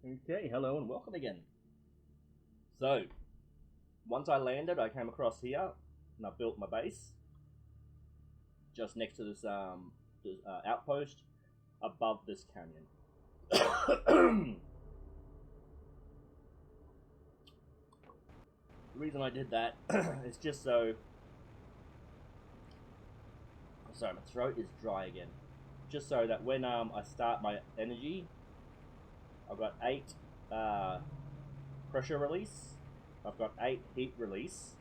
Okay, hello and welcome again. So, once I landed, I came across here and I built my base just next to this outpost above this canyon. The reason I did that is just so. Sorry, my throat is dry again. Just so that when I start my energy, I've got 8 pressure release, I've got 8 heat release,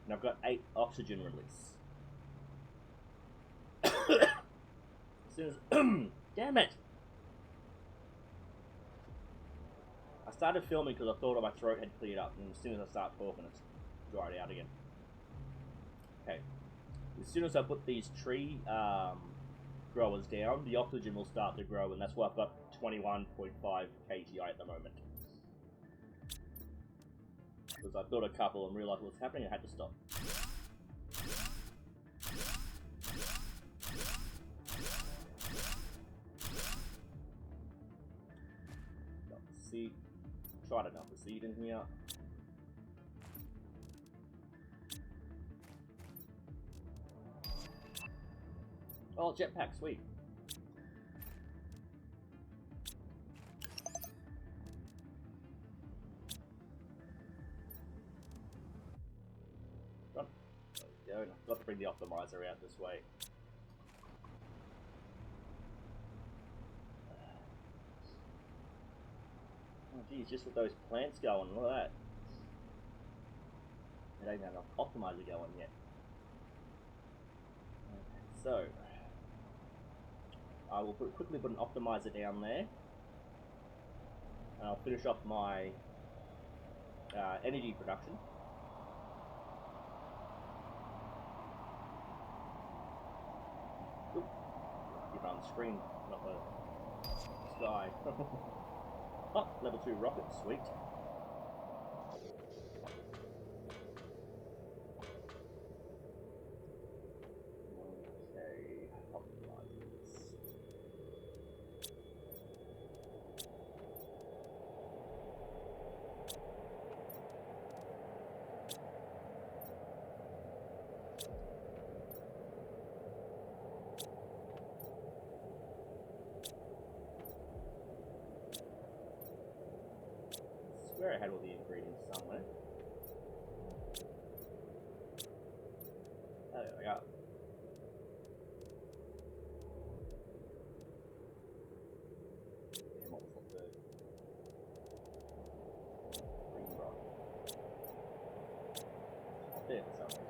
and I've got 8 oxygen release. As soon as damn it! I started filming because I thought my throat had cleared up, and as soon as I start talking, it's dried out again. Okay. As soon as I put these tree growers down, the oxygen will start to grow, and that's why I've got 21.5 kgi at the moment. Because I built a couple and realised what was happening, I had to stop. Got the seed. Try to dump the seed in here. Oh, jetpack, sweet. There we go. I've got to bring the optimizer out this way. Oh geez, just with those plants going, look at that. They don't even have enough optimizer going yet. Okay, so I will quickly put an optimizer down there, and I'll finish off my energy production. Oop, keep it on the screen, not the sky. Oh, level 2 rocket, sweet. Okay, optimizers. I swear I had all the ingredients somewhere. Oh, there we go. Damn, what was the green rock? It's not there for some reason.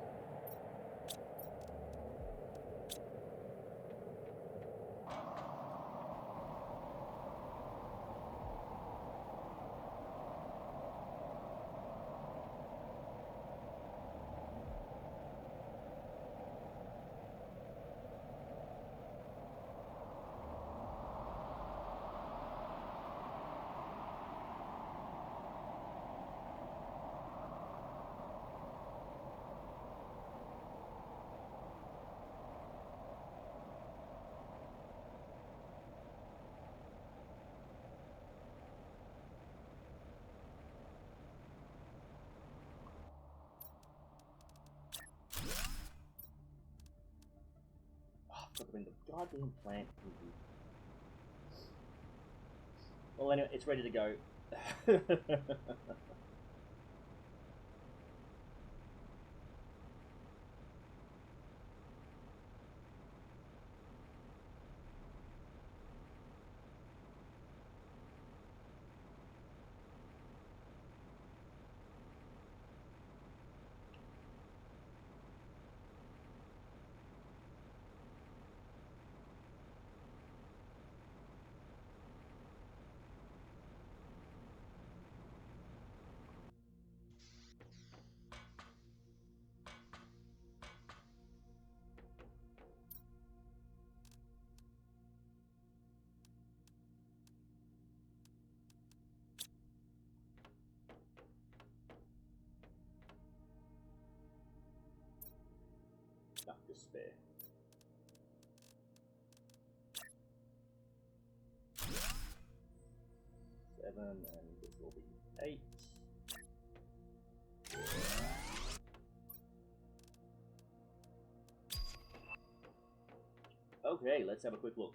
I've got to bring the goddamn plant in here. Well, anyway, it's ready to go. Enough to spare. 7, and this will be 8. Okay, let's have a quick look.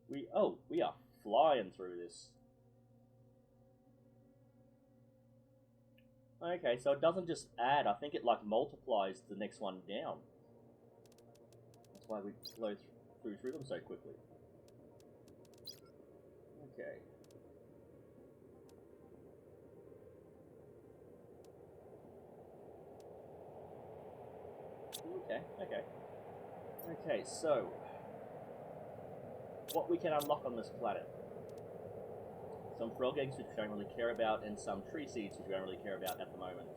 we are flying through this. Okay, so it doesn't just add, I think it like multiplies the next one down. That's why we flow through them so quickly. Okay. Okay, so what we can unlock on this planet. Some frog eggs which we don't really care about, and some tree seeds which we don't really care about at the moment.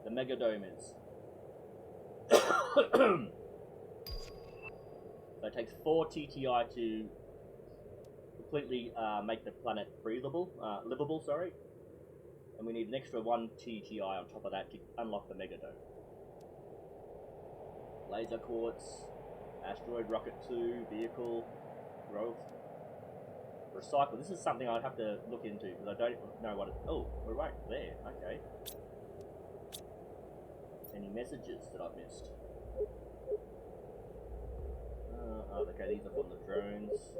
The megadome is. So it takes 4 TTI to completely make the planet livable, sorry. And we need an extra 1 TTI on top of that to unlock the megadome. Laser quartz, asteroid rocket 2, vehicle, growth, recycle. This is something I'd have to look into because I don't know what it... Oh, we're right there. Okay. Any messages that I've missed? Okay, these are from the drones.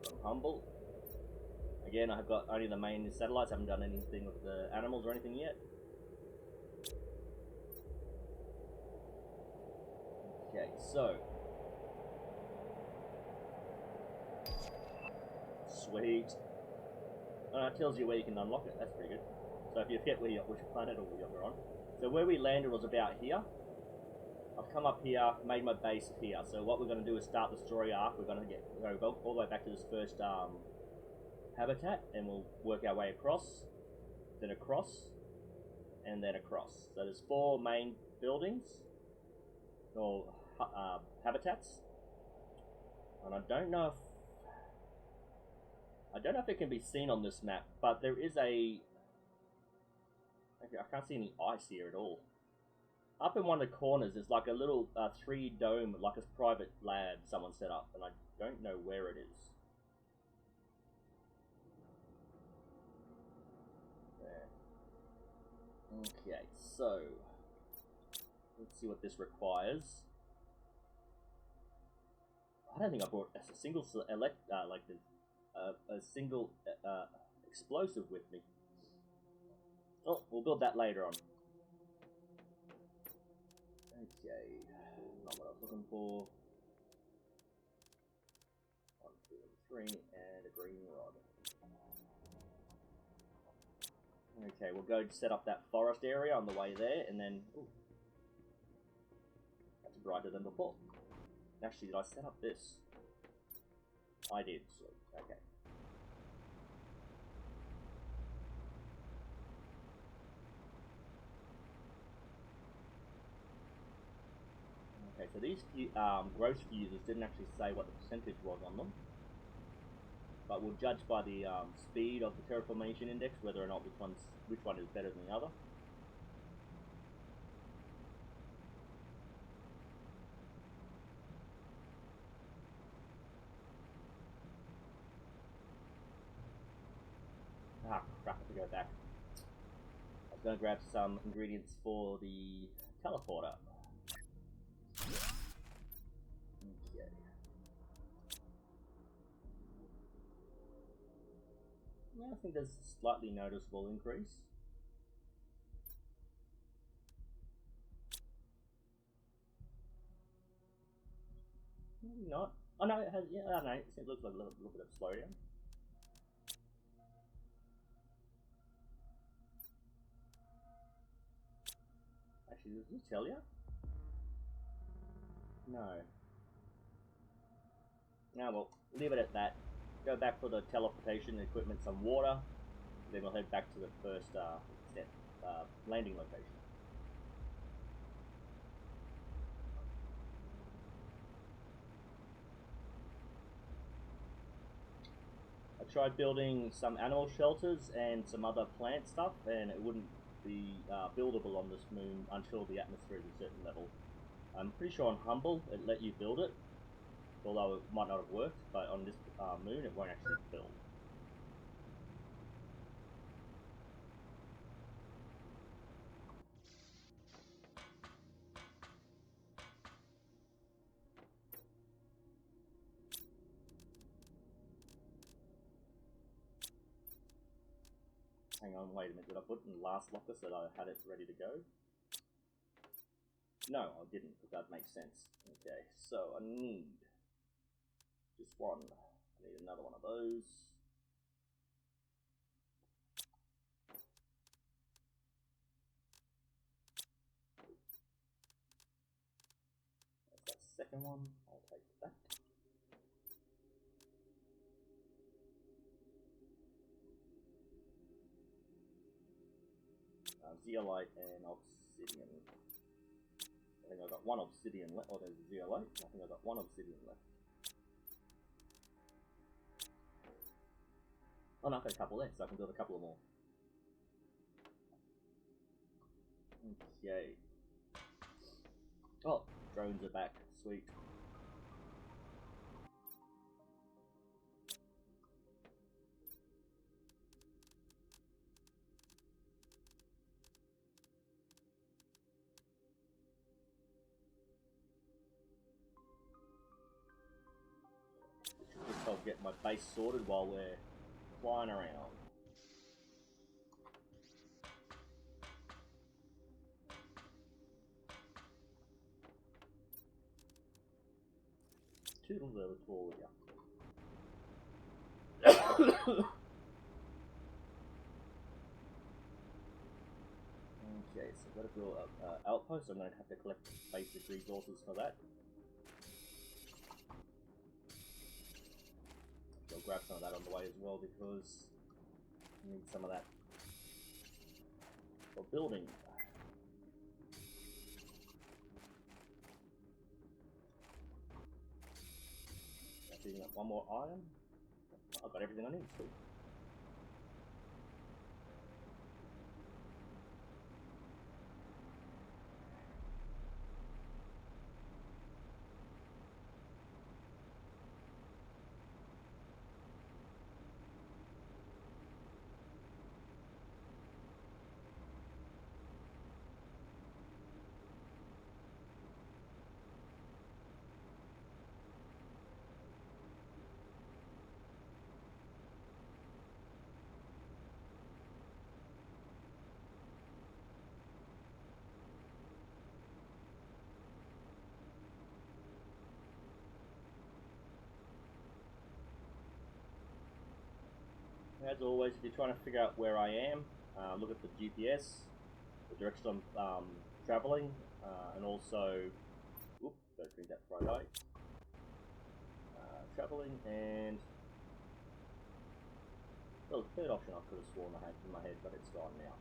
From Humble. Again, I've got only the main satellites. I haven't done anything with the animals or anything yet. Okay, so... Sweet. It tells you where you can unlock it. That's pretty good. So if you forget which planet or you're on. So where we landed was about here. I've come up here, made my base here. So what we're going to do is start the story arc. We're going to go all the way back to this first habitat, and we'll work our way across, then across, and then across. So there's 4 main buildings or habitats, and I don't know if it can be seen on this map, but there is I can't see any ice here at all. Up in one of the corners, there's like a little 3 dome, like a private lab someone set up, and I don't know where it is. There. Okay, so let's see what this requires. I don't think I brought a single a single explosive with me. Oh, we'll build that later on. Okay, not what I was looking for. 1, 2, and 3, and a green rod. Okay, we'll go set up that forest area on the way there, and then... Ooh, that's brighter than before. Actually, did I set up this? I did, so, okay. Okay, so these gross fuses didn't actually say what the percentage was on them, but we'll judge by the speed of the terraformation index whether or not which one is better than the other. Ah, crap! I have to go back. I was going to grab some ingredients for the teleporter. Okay. Yeah, I think there's a slightly noticeable increase. Maybe not. Oh no, it has. Yeah, I don't know. It looks like a little bit of slowdown. Actually, does this tell you? No. No, well, leave it at that. Go back for the teleportation equipment, some water. Then we'll head back to the first landing location. I tried building some animal shelters and some other plant stuff, and it wouldn't be buildable on this moon until the atmosphere is a certain level. I'm pretty sure on Humble it let you build it, although it might not have worked. But on this moon, it won't actually build. Hang on, wait a minute, did I put it in the last locker so that I had it ready to go? No, I didn't, because that makes sense. Okay, so I need just one. I need another one of those. That's that second one. I'll take that. Zeolite and obsidian. I think I've got one obsidian left. Oh, there's a zeolite. I think I've got one obsidian left. Oh no, I've got a couple left, so I can build a couple of more. Okay. Oh, drones are back. Sweet. Just I'll get my base sorted while we're flying around. Toodles over to all of you. Okay, so I've got to build an outpost. I'm going to have to collect basic resources for that. I'll grab some of that on the way as well because I need some of that for building. Picking up one more iron. I've got everything I need. Sweet. As always, if you're trying to figure out where I am, look at the GPS, the direction I'm traveling, and also, whoop, don't drink that fried eye. Traveling, and well, the third option I could have sworn I had in my head, but it's gone now.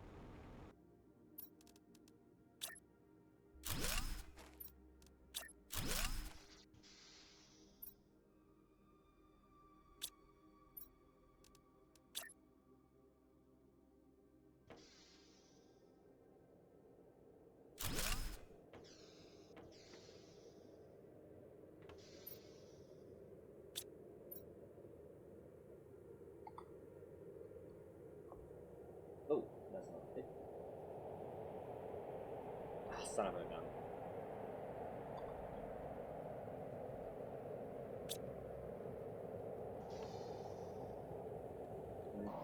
Oh, that's not a hit. Ah, son of a gun.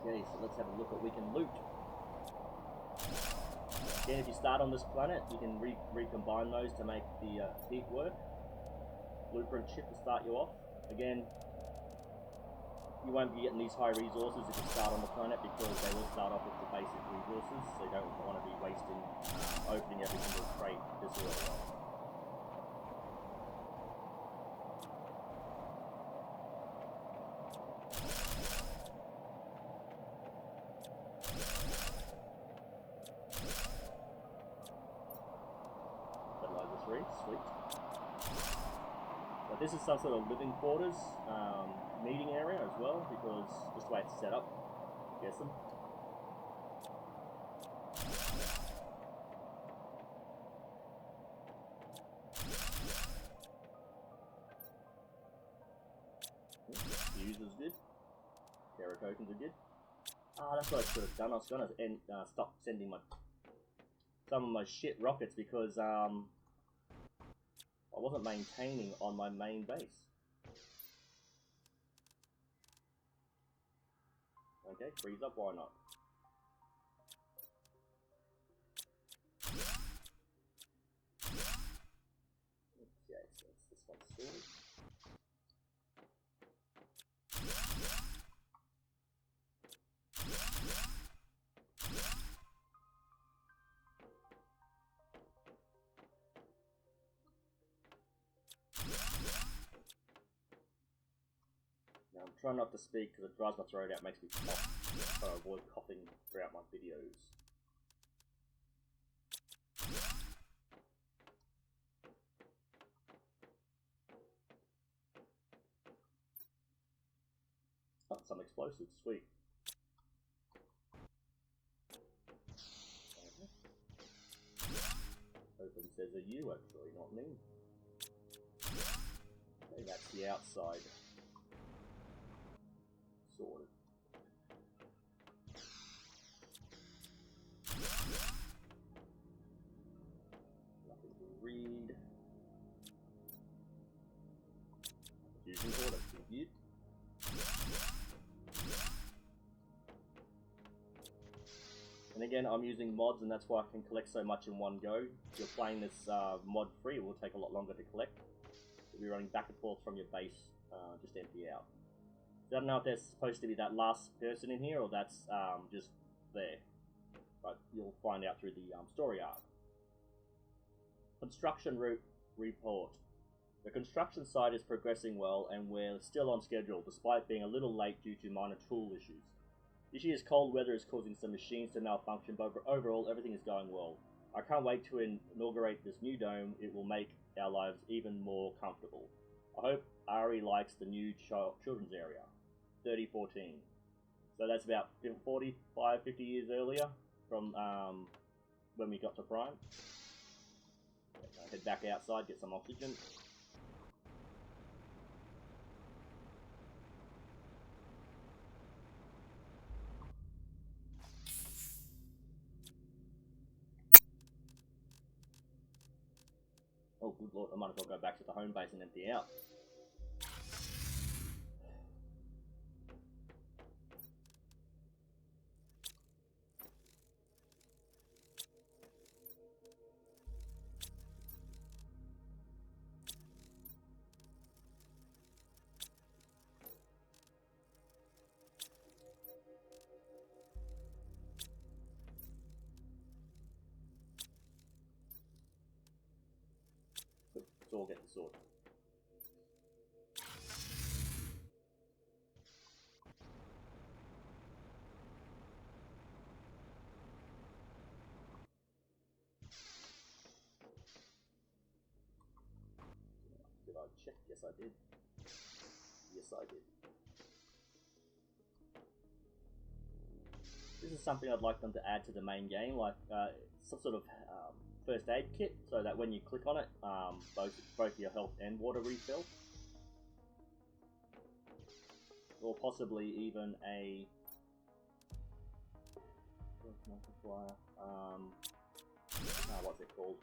Okay, so let's have a look at what we can loot. Again, if you start on this planet, you can recombine those to make the heat work. Blueprint chip to start you off. Again, you won't be getting these high resources if you start on the planet because they will start off with the basic resources, so you don't want to be wasting opening every single crate this early on. Fertilizer 3, sweet. But this is some sort of living quarters, meeting area as well, because just the way it's set up, I'm guessing. Fuses Terra tokens are good. Ah, that's what I should have done. I was gonna stop sending some of my shit rockets because I wasn't maintaining on my main base. Okay, freeze up, why not? Okay, so it's this one sorted. Now I'm trying not to speak because it dries my throat out, makes me cough, so I avoid coughing throughout my videos. Oh, some explosives, sweet. Open says a you actually, not me. Okay, that's the outside. Sorted. Nothing to read. Fusion core, that's good. And again, I'm using mods, and that's why I can collect so much in one go. If you're playing this mod free, it will take a lot longer to collect. You'll be running back and forth from your base, just empty out. So I don't know if there's supposed to be that last person in here, or that's just there. But you'll find out through the story arc. Construction route report. The construction site is progressing well, and we're still on schedule, despite being a little late due to minor tool issues. This year's cold weather is causing some machines to malfunction, but overall everything is going well. I can't wait to inaugurate this new dome. It will make our lives even more comfortable. I hope Ari likes the new children's area. 3014. So that's about 45, 50 years earlier from when we got to Prime. Head back outside, get some oxygen. Oh, good lord, I might as well go back to the home base and empty out. Let's all get the sword. Did I check? Yes, I did. Yes, I did. This is something I'd like them to add to the main game, like some sort of first aid kit, so that when you click on it, both your health and water refill. Or possibly even a multiplier. What's it called?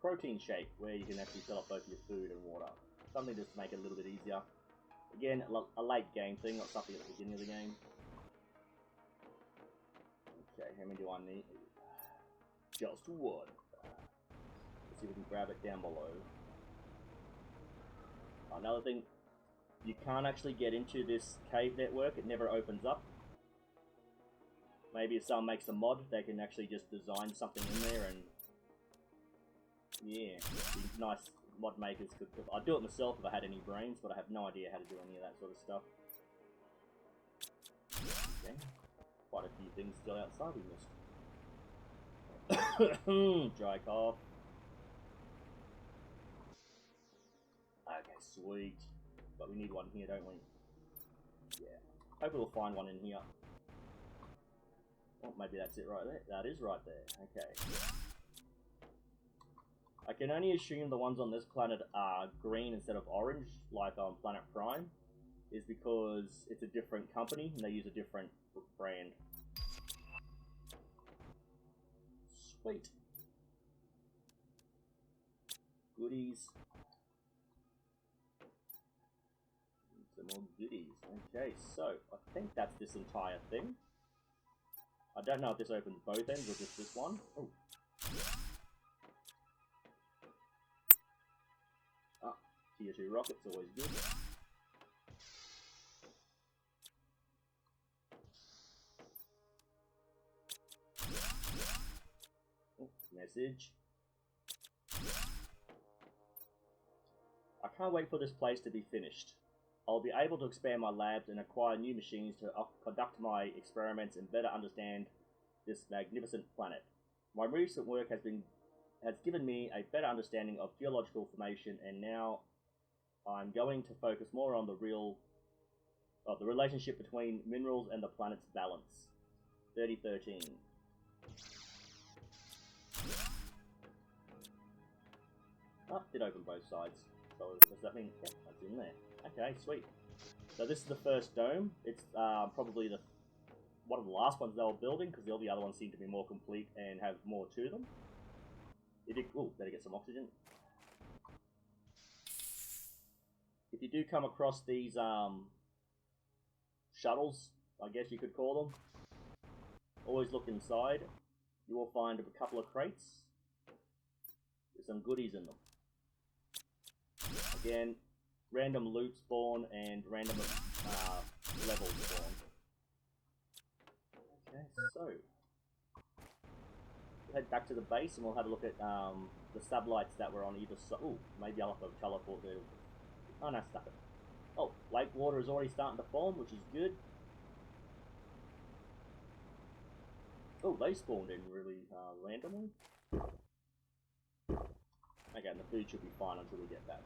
Protein shake, where you can actually fill up both your food and water. Something just to make it a little bit easier. Again, a late game thing, not something at the beginning of the game. Okay, how many do I need? Just one. Let's see if we can grab it down below. Another thing, you can't actually get into this cave network, it never opens up. Maybe if someone makes a mod, they can actually just design something in there and... yeah, nice mod makers could... I'd do it myself if I had any brains, but I have no idea how to do any of that sort of stuff. Okay, quite a few things still outside we missed. Dry cough. Okay, sweet. But we need one here, don't we? Yeah. Hope we'll find one in here. Oh, maybe that's it right there. That is right there. Okay. I can only assume the ones on this planet are green instead of orange, like on Planet Prime. is because it's a different company and they use a different brand. Sweet. Goodies. Some more goodies. Okay, so I think that's this entire thing. I don't know if this opens both ends or just this one. Oh. Ah, tier 2 rockets, always good. Oh, message. I can't wait for this place to be finished. I'll be able to expand my labs and acquire new machines to conduct my experiments and better understand this magnificent planet. My recent work has given me a better understanding of geological formation, and now I'm going to focus more on the relationship between minerals and the planet's balance. 3013. Oh, did open both sides. So does that mean, yeah, that's in there. Okay, sweet. So this is the first dome. It's probably one of the last ones they were building, because all the other ones seem to be more complete and have more to them. Oh, better get some oxygen. If you do come across these shuttles, I guess you could call them, always look inside. You will find a couple of crates with some goodies in them. Again, random loot spawn and random level spawn. Okay, so we'll head back to the base and we'll have a look at the sublights that were on either side. Oh, maybe I'll have to teleport there. Oh no, stuck it. Oh, lake water is already starting to form, which is good. Oh, they spawned in really randomly. Okay, and the food should be fine until we get back.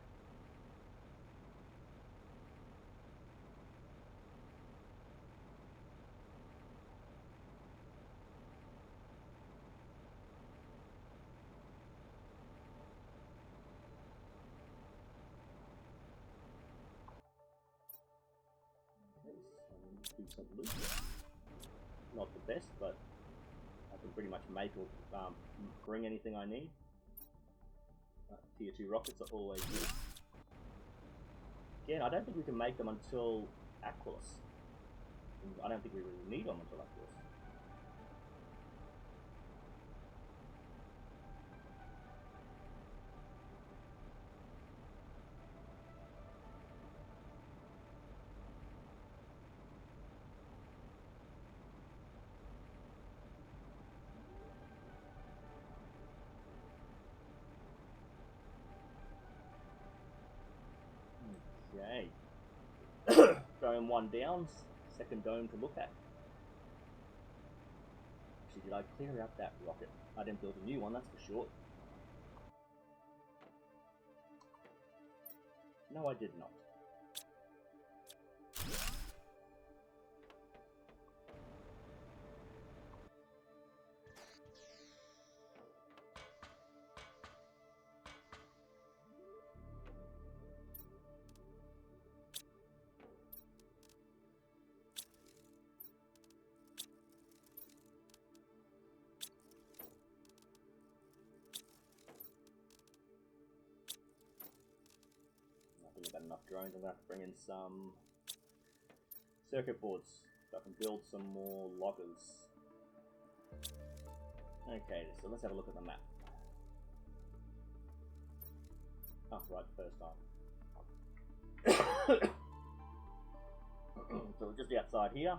Decent loot. Not the best, but I can pretty much make or bring anything I need. Tier 2 rockets are always good. Again, I don't think we can make them until Aquilus. I don't think we really need them until Aquilus. Okay. Dome 1 down, second dome to look at. Actually, did I clear out that rocket? I didn't build a new one, that's for sure. No, I did not. I've got enough drones. I'm going to have to bring in some circuit boards so I can build some more loggers. Okay, so let's have a look at the map. Oh, right, first time. So we're just outside here.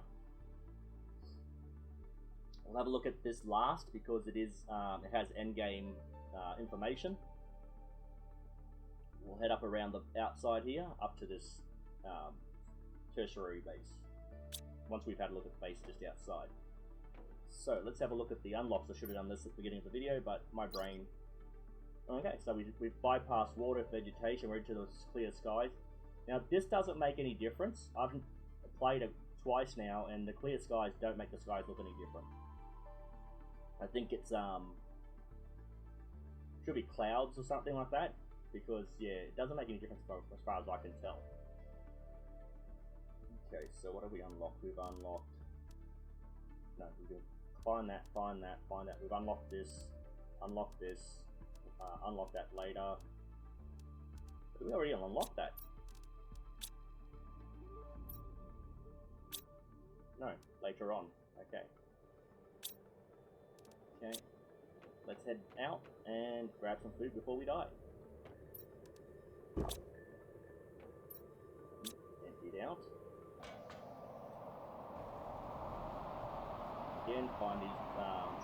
We'll have a look at this last because it has endgame information. We'll head up around the outside here, up to this tertiary base, once we've had a look at the base just outside. So let's have a look at the unlocks. I should have done this at the beginning of the video, but my brain... Okay, so we've bypassed water, vegetation, we're into the clear skies. Now this doesn't make any difference. I've played it twice now, and the clear skies don't make the skies look any different. I think it's should be clouds or something like that, because yeah, it doesn't make any difference as far as I can tell. Okay, so we just get outside here. We'll have a look at this last because it has endgame information. We'll head up around the outside here, up to this tertiary base, once we've had a look at the base just outside. So let's have a look at the unlocks. I should have done this at the beginning of the video, but my brain... Okay, so we've bypassed water, vegetation, we're into the clear skies. Now this doesn't make any difference as far as I can tell. I think it's should be clouds or something like that, because yeah, it doesn't make any difference as far as I can tell. Okay, so what have we unlocked? We've unlocked... No, we can find that, find that, find that. We've unlocked this, unlock this, unlock that later. We already unlocked that. No, later on. Okay. Okay. Let's head out and grab some food before we die. Empty it out. Again, find these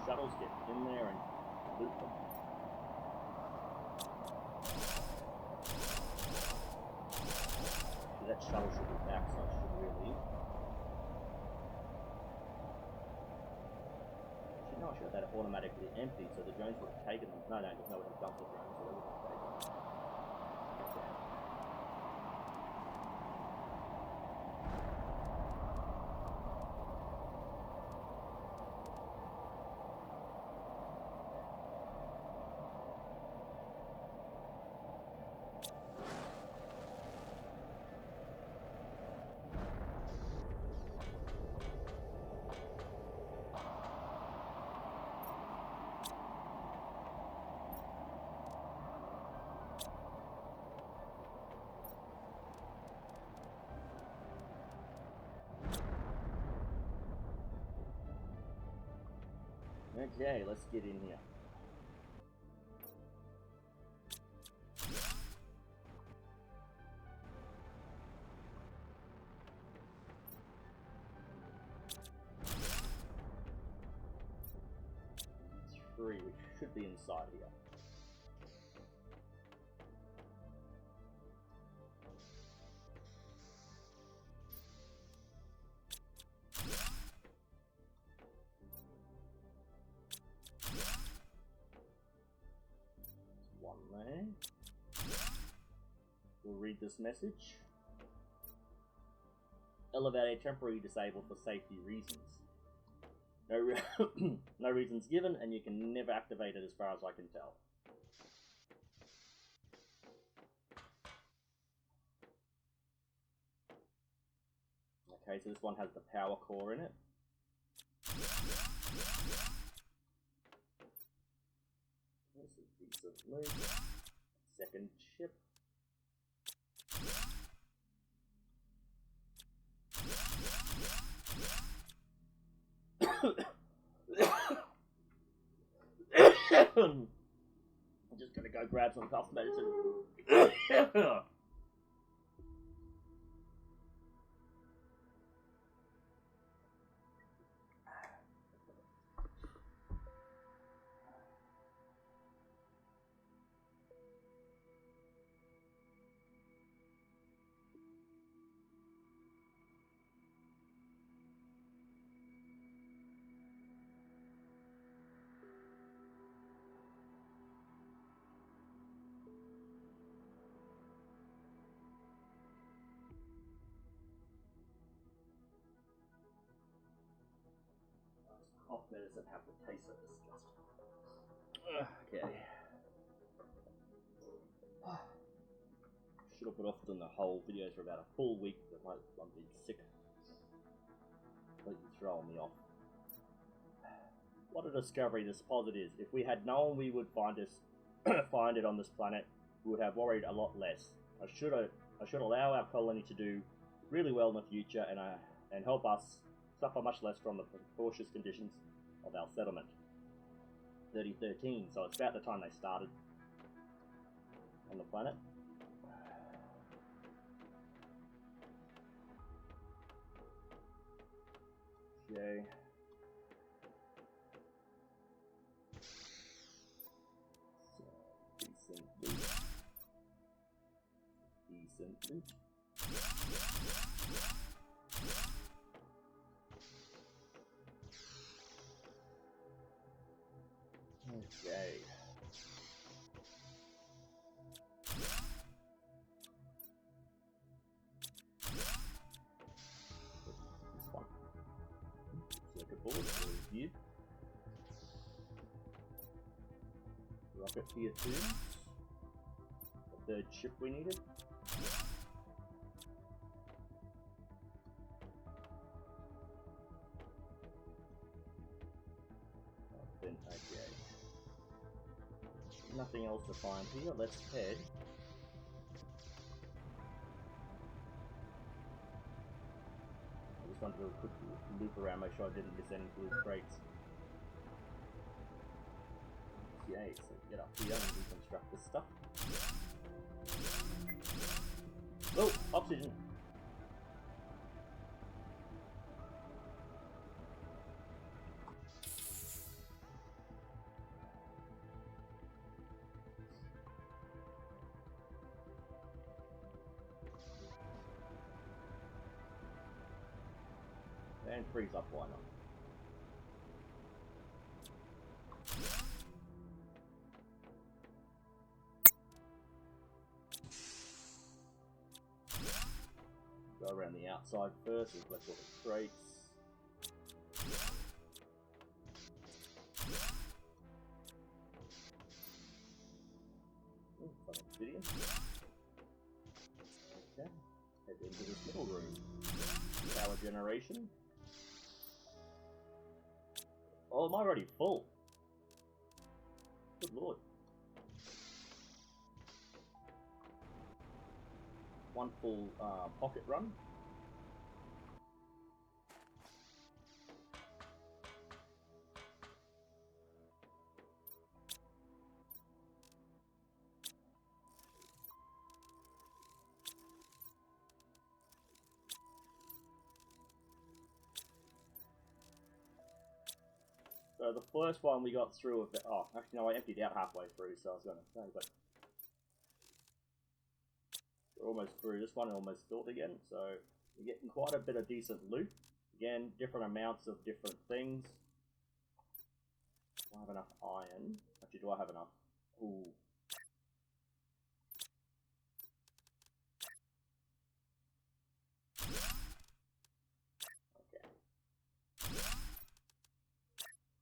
shuttles, get in there and loot them. So that shuttle should be back, so I should really... Actually, no, I should have had it automatically empty, so the drones would have taken them. No, because no one had dumped the drones, so they would have taken them. Okay. Okay, let's get in here. Three, which should be inside here. One there. We'll read this message. Elevator temporarily disabled for safety reasons. No reasons given, and you can never activate it as far as I can tell. Okay, so this one has the power core in it. This is a piece of loot. Second chip. I'm just gonna go grab some cough medicine. Cough medicine have to taste so disgusting. Okay. Should have put off doing the whole videos for about a full week, but I'm being sick. Completely throwing me off. What a discovery this posit is. If we had known we would find it on this planet, we would have worried a lot less. I should allow our colony to do really well in the future and help us suffer much less from the cautious conditions of our settlement. 3013, so it's about the time they started on the planet. Okay. So, decent loot. Decent loot. Okay. This one. Circuit board, review. Rocket tier 2. The third chip we needed. nothing. Okay. Nothing else to find here. Let's head. I just wanted to do a quick loop around, make sure I didn't miss any blue crates. Okay, so get up here and reconstruct this stuff. Oh, oxygen! And freeze up, why not? Go around the outside first and collect all the crates. Ooh, some obsidian. Okay, head into this middle room. Power generation. Oh, am I already full? Good lord. One full pocket run. So the first one we got through, oh, actually no, I emptied out halfway through, so I was going to say, but we're almost through this one, almost filled again, so we're getting quite a bit of decent loot. Again, different amounts of different things. Do I have enough iron? Actually, do I have enough? Ooh. Okay.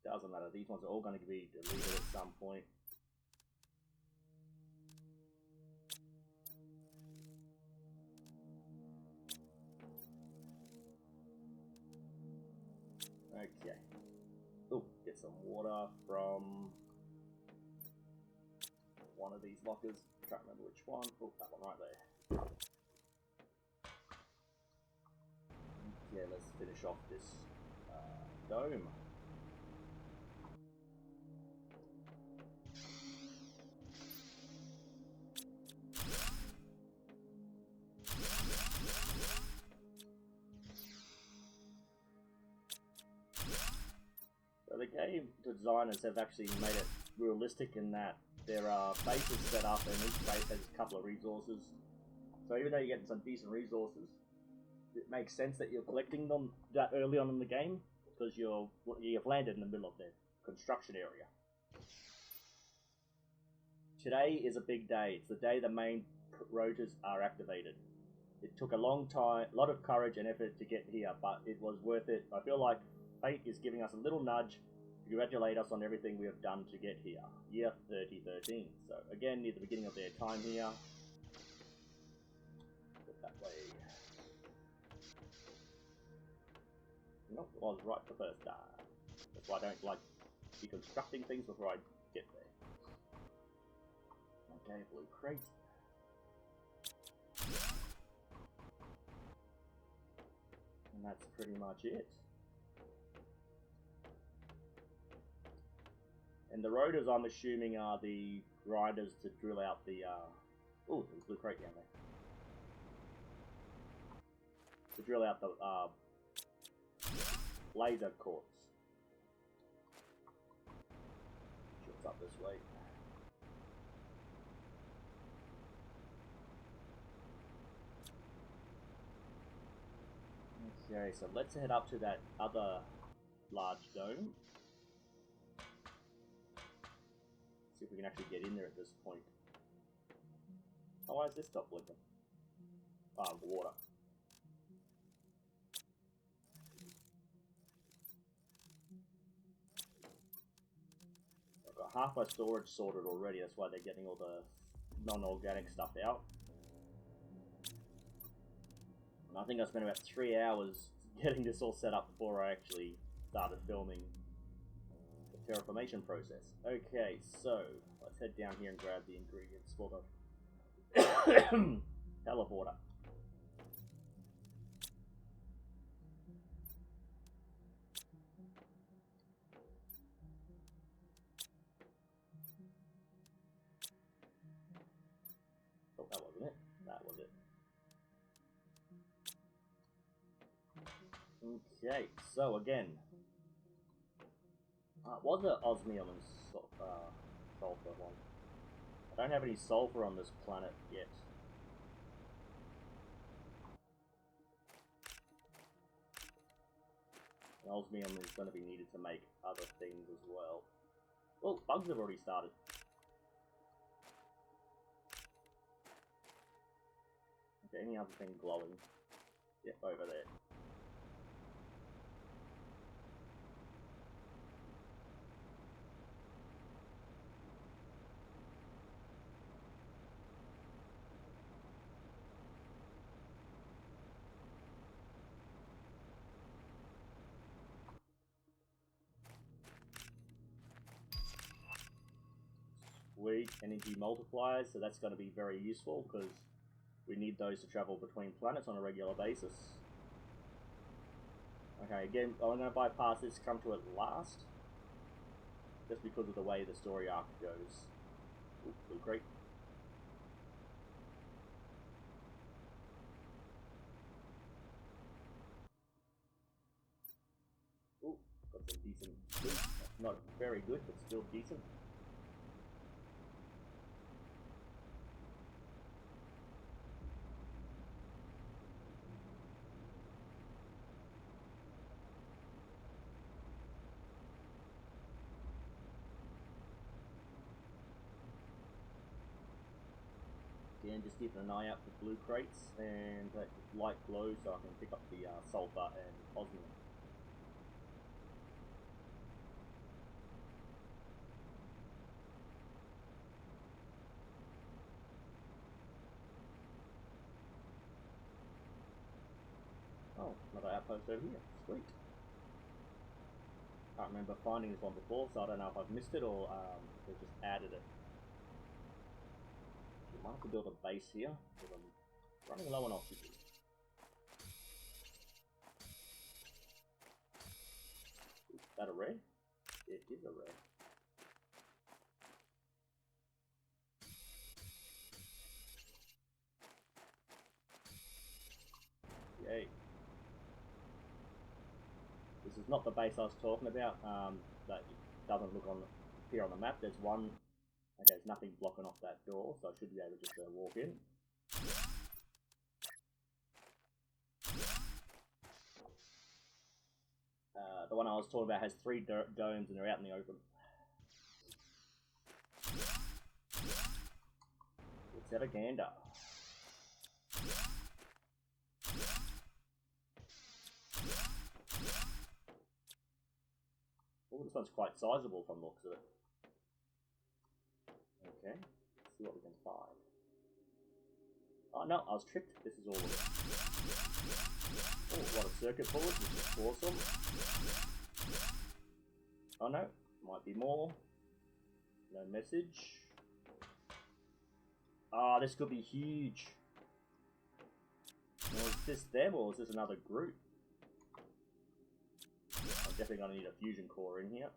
Doesn't matter, these ones are all going to be deleted at some point. Okay. Oh, get some water from one of these lockers. Can't remember which one. Oh, that one right there. Yeah, let's finish off this dome. So the game designers have actually made it realistic in that there are bases set up and each base has a couple of resources. So even though you're getting some decent resources, it makes sense that you're collecting them that early on in the game because you've landed in the middle of the construction area. Today is a big day. It's the day the main rotors are activated. It took a long time, a lot of courage and effort to get here, but it was worth it. I feel like fate is giving us a little nudge to congratulate us on everything we have done to get here. Year 3013. So again, near the beginning of their time here. Put that way. Nope, I was right the first time. That's why I don't like deconstructing things before I get there. Okay, blue crate. And that's pretty much it. And the rotors, I'm assuming, are the grinders to drill out the, oh, there's a blue crate down there. To drill out the, laser quartz. Sure, it's up this way. Okay, so let's head up to that other large dome. See if we can actually get in there at this point. Oh, why does this stop blinking? Ah, water. I've got half my storage sorted already, that's why they're getting all the non-organic stuff out. And I think I spent about 3 hours getting this all set up before I actually started filming. It terraformation process. Okay, so let's head down here and grab the ingredients for the teleporter. Oh, that wasn't it. That was it. Okay, so again, was it osmium and sulfur one? I don't have any sulfur on this planet yet. And osmium is going to be needed to make other things as well. Well, bugs have already started. Okay, any other thing glowing? Yep, over there. Sweet, energy multipliers, so that's going to be very useful because we need those to travel between planets on a regular basis. Okay, again, I'm going to bypass this, come to it last, just because of the way the story arc goes. Ooh, blue crate. Ooh, got some decent loot. Not very good, but still decent. Again, just keeping an eye out for blue crates and light glow so I can pick up the sulfur and osmium. Oh, another outpost over here. Sweet. Can't remember finding this one before, so I don't know if I've missed it or they've just added it. We might have to build a base here because I'm running low on oxygen. Is that a red? It is a red. Yay. This is not the base I was talking about. That doesn't look on appear on the map. There's one. Okay, there's nothing blocking off that door, so I should be able to just walk in. The one I was talking about has 3 domes and they're out in the open. Let's have a gander. Oh, this one's quite sizable from the looks of it. Okay, let's see what we can find. Oh no, I was tricked. This is all of it. Oh, a lot of circuit boards, which is awesome. Oh no, might be more. No message. Ah, this could be huge. Well, is this them or is this another group? I'm definitely going to need a fusion core in here.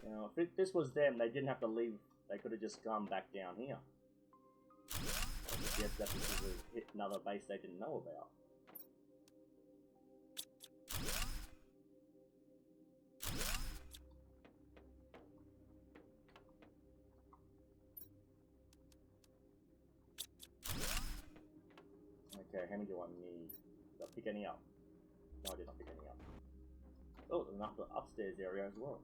Now, if this was them, they didn't have to leave. They could have just come back down here. I guess that this is another base they didn't know about. Okay, how many do I need? Did I pick any up? No, I did not pick any up. Oh, there's an upstairs area as well.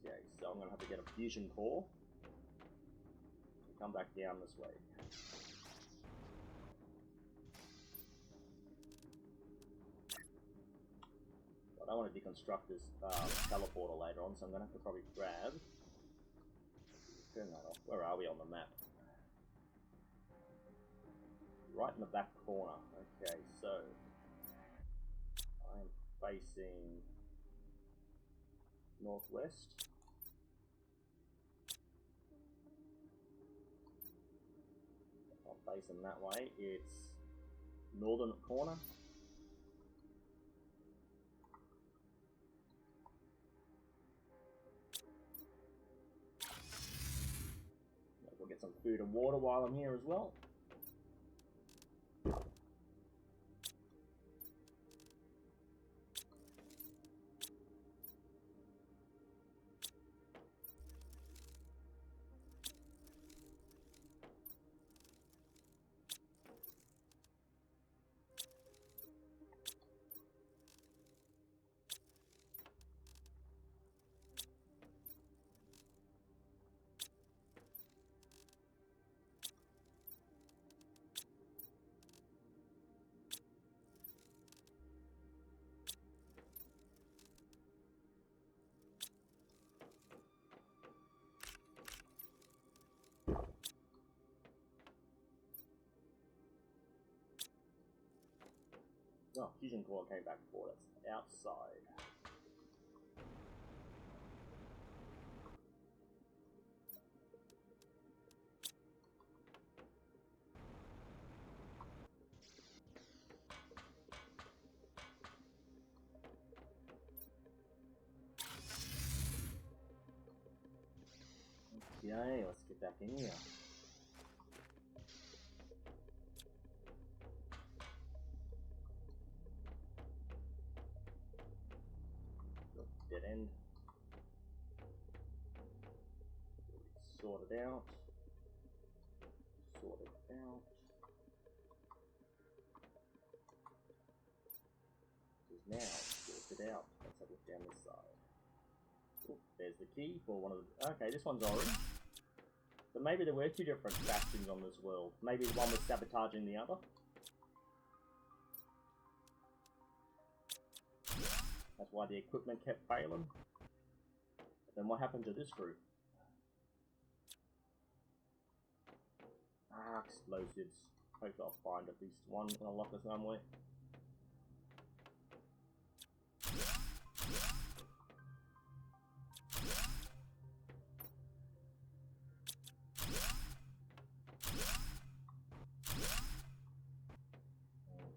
Okay, so I'm going to have to get a fusion core. Come back down this way. I want to deconstruct this teleporter later on, so I'm going to have to probably grab... Turn that off. Where are we on the map? Right in the back corner. Okay, so... I'm facing... northwest. I'm facing that way. It's... northern corner. We'll get some food and water while I'm here as well. Oh, fusion core came back for us. Outside. Okay, let's get back in here. Dead end. Sort it out. Sort it out. Because now, sort it out. Let's have a look down this side. Oh, there's the key for one of the... Okay, this one's orange. But maybe there were two different factions on this world. Maybe one was sabotaging the other. That's why the equipment kept failing. But then what happened to this group? Ah, explosives. Hope I'll find at least one in a locker somewhere.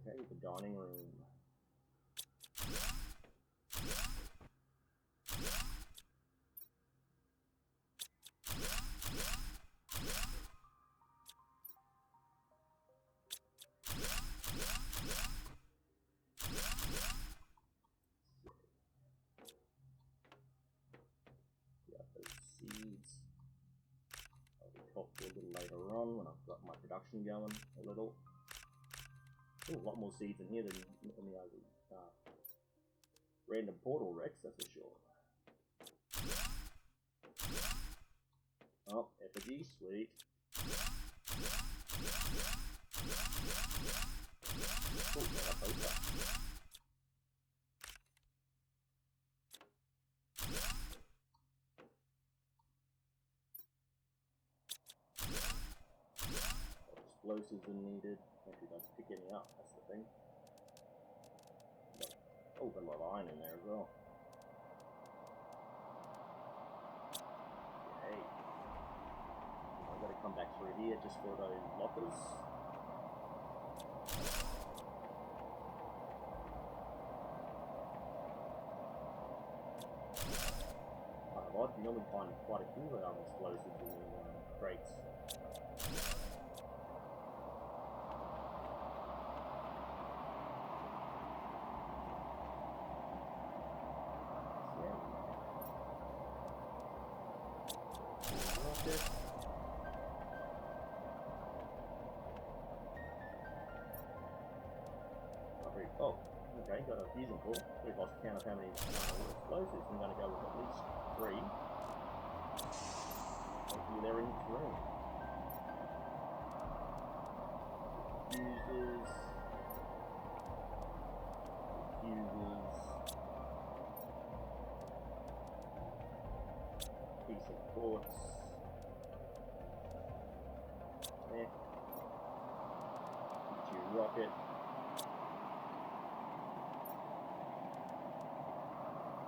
Okay, the dining room. Seeds. I'll be talked to a little later on when I've got my production going a little. Ooh, a lot more seeds in here than in the other random portal Rex, that's for sure. Oh, effigy, sweet. Ooh, got a poster. Explosives are needed. Actually, don't pick any up, that's the thing. Oh, got a lot of iron in there as well. Okay. I've got to come back through here just for those lockers. Kind of odd, you normally find quite a few explosives in crates. Oh, okay, got a fusion core. We've lost count of how many explosives. I'm going to go with at least 3. Hopefully they're in each room. Fuses. Ports. There. G2 rocket.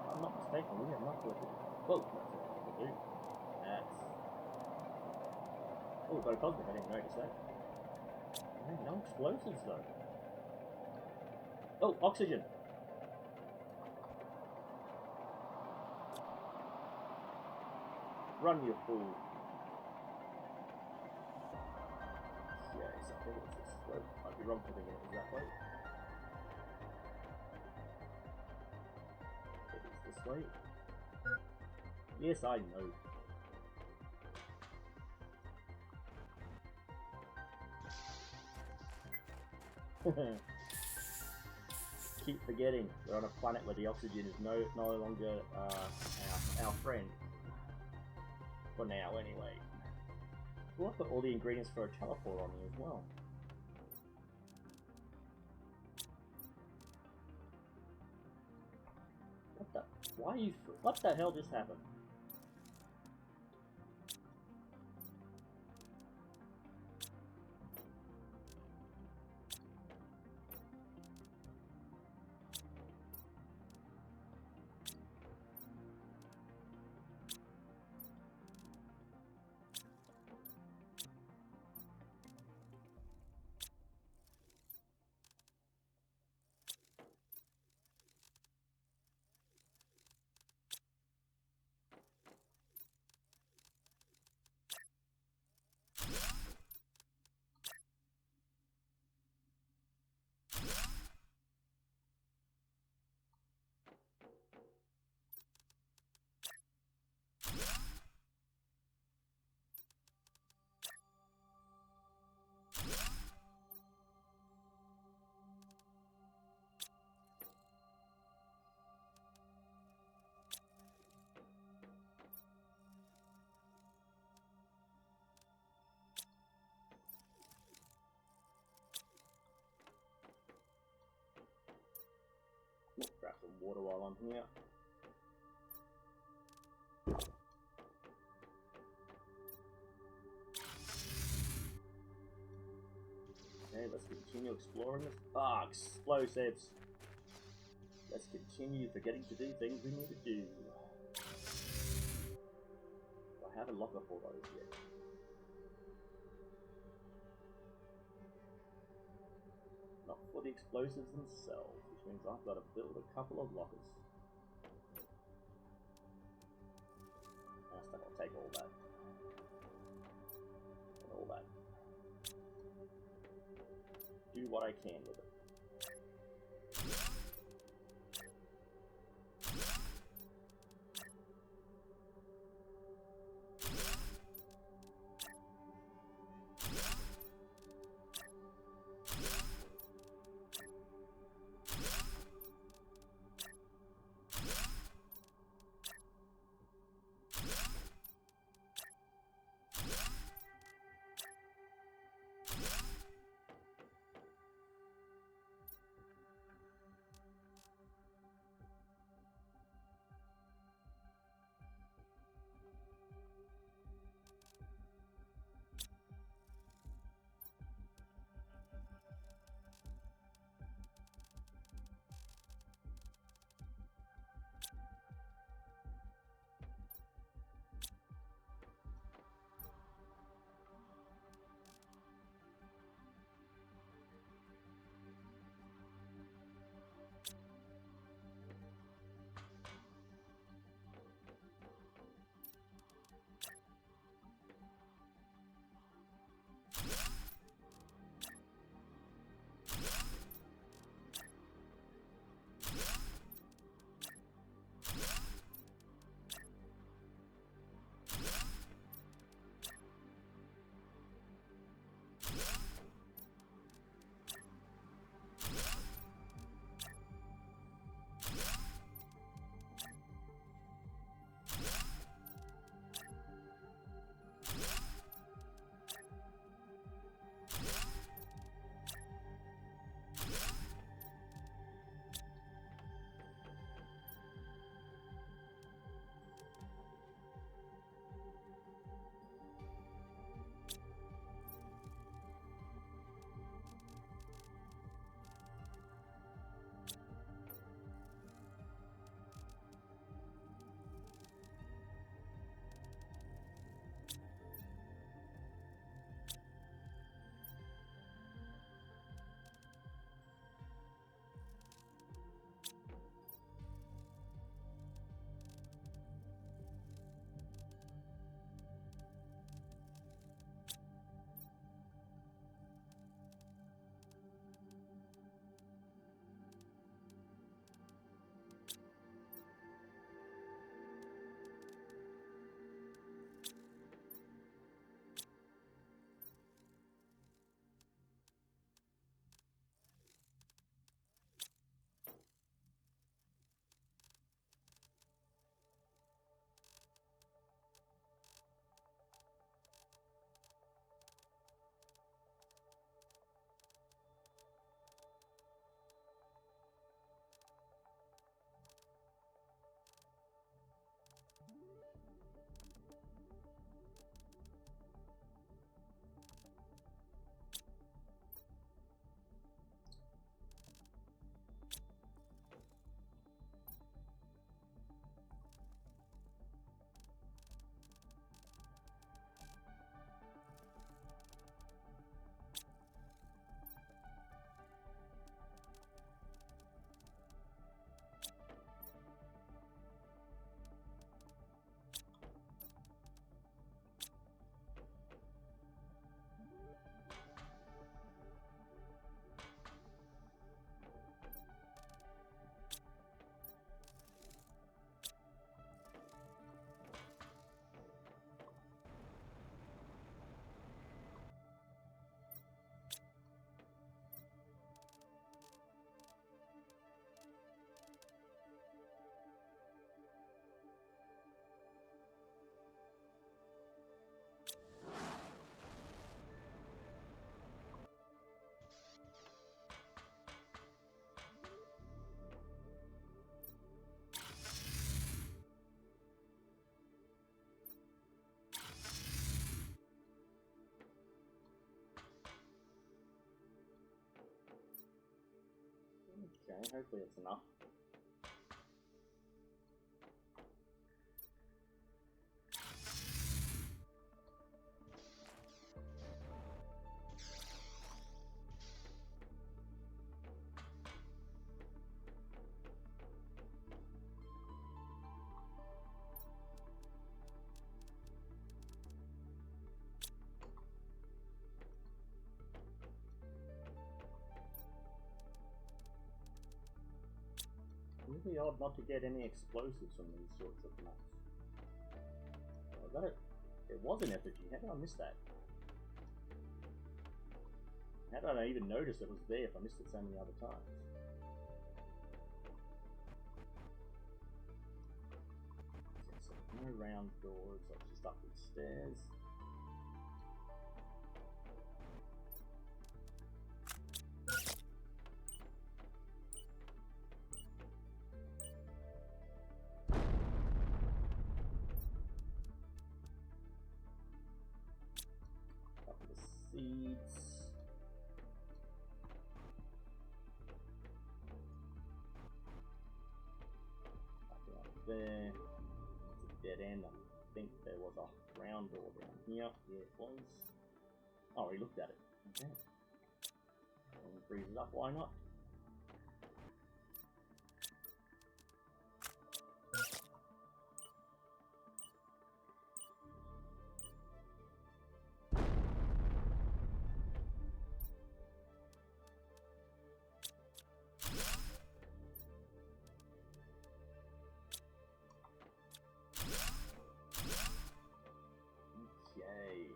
I'm not mistaken, we have not collected. Whoa, that's what we do. That's. Oh, got a cosmic, I didn't notice that. Man, no explosives though. Oh, oxygen! Run, you fool. Yes, I think it's this way. I'd be wrong for thinking it was that way. It is this way. Yes, I know. Keep forgetting we're on a planet where the oxygen is no longer our friend. For now, anyway. We'll put all the ingredients for a teleport on you as well. What the? Why are you? What the hell just happened? Grab some water while I'm here. Okay, let's continue exploring this. Ah, explosives! Let's continue forgetting to do things we need to do. I haven't locked up all those yet. Not for the explosives themselves, which means I've got to build a couple of lockers. That's not going to take all that. And all that. Do what I can with it. Okay, hopefully it's enough. Really odd not to get any explosives from these sorts of maps. It was an effigy. How did I miss that? How did I even notice it was there if I missed it so many other times? Okay, so no round doors, so it's just up these stairs. Seeds. Nothing up there. It's a dead end. I think there was a round door down here. Yeah, it was. Oh, he looked at it. Okay. And freeze it up, why not? Okay.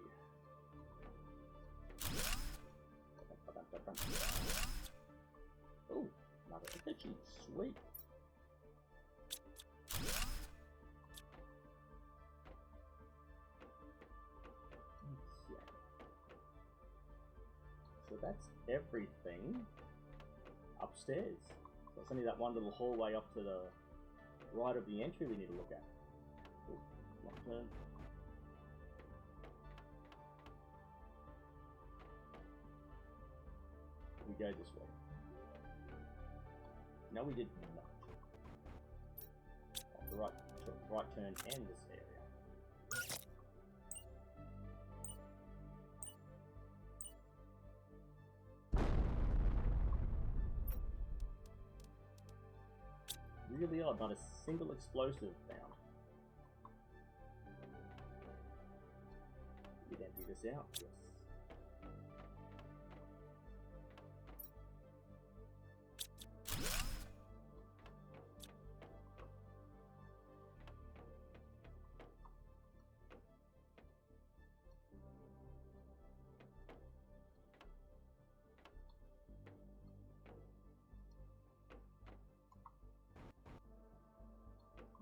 Oh, another effigy. Sweet. Okay. So that's everything upstairs. So it's only that one little hallway off to the right of the entry we need to look at. Ooh, left turn. We go this way. No, we did not. Oh, the right turn and this area. Really odd, not a single explosive found. We'd empty this out, yes.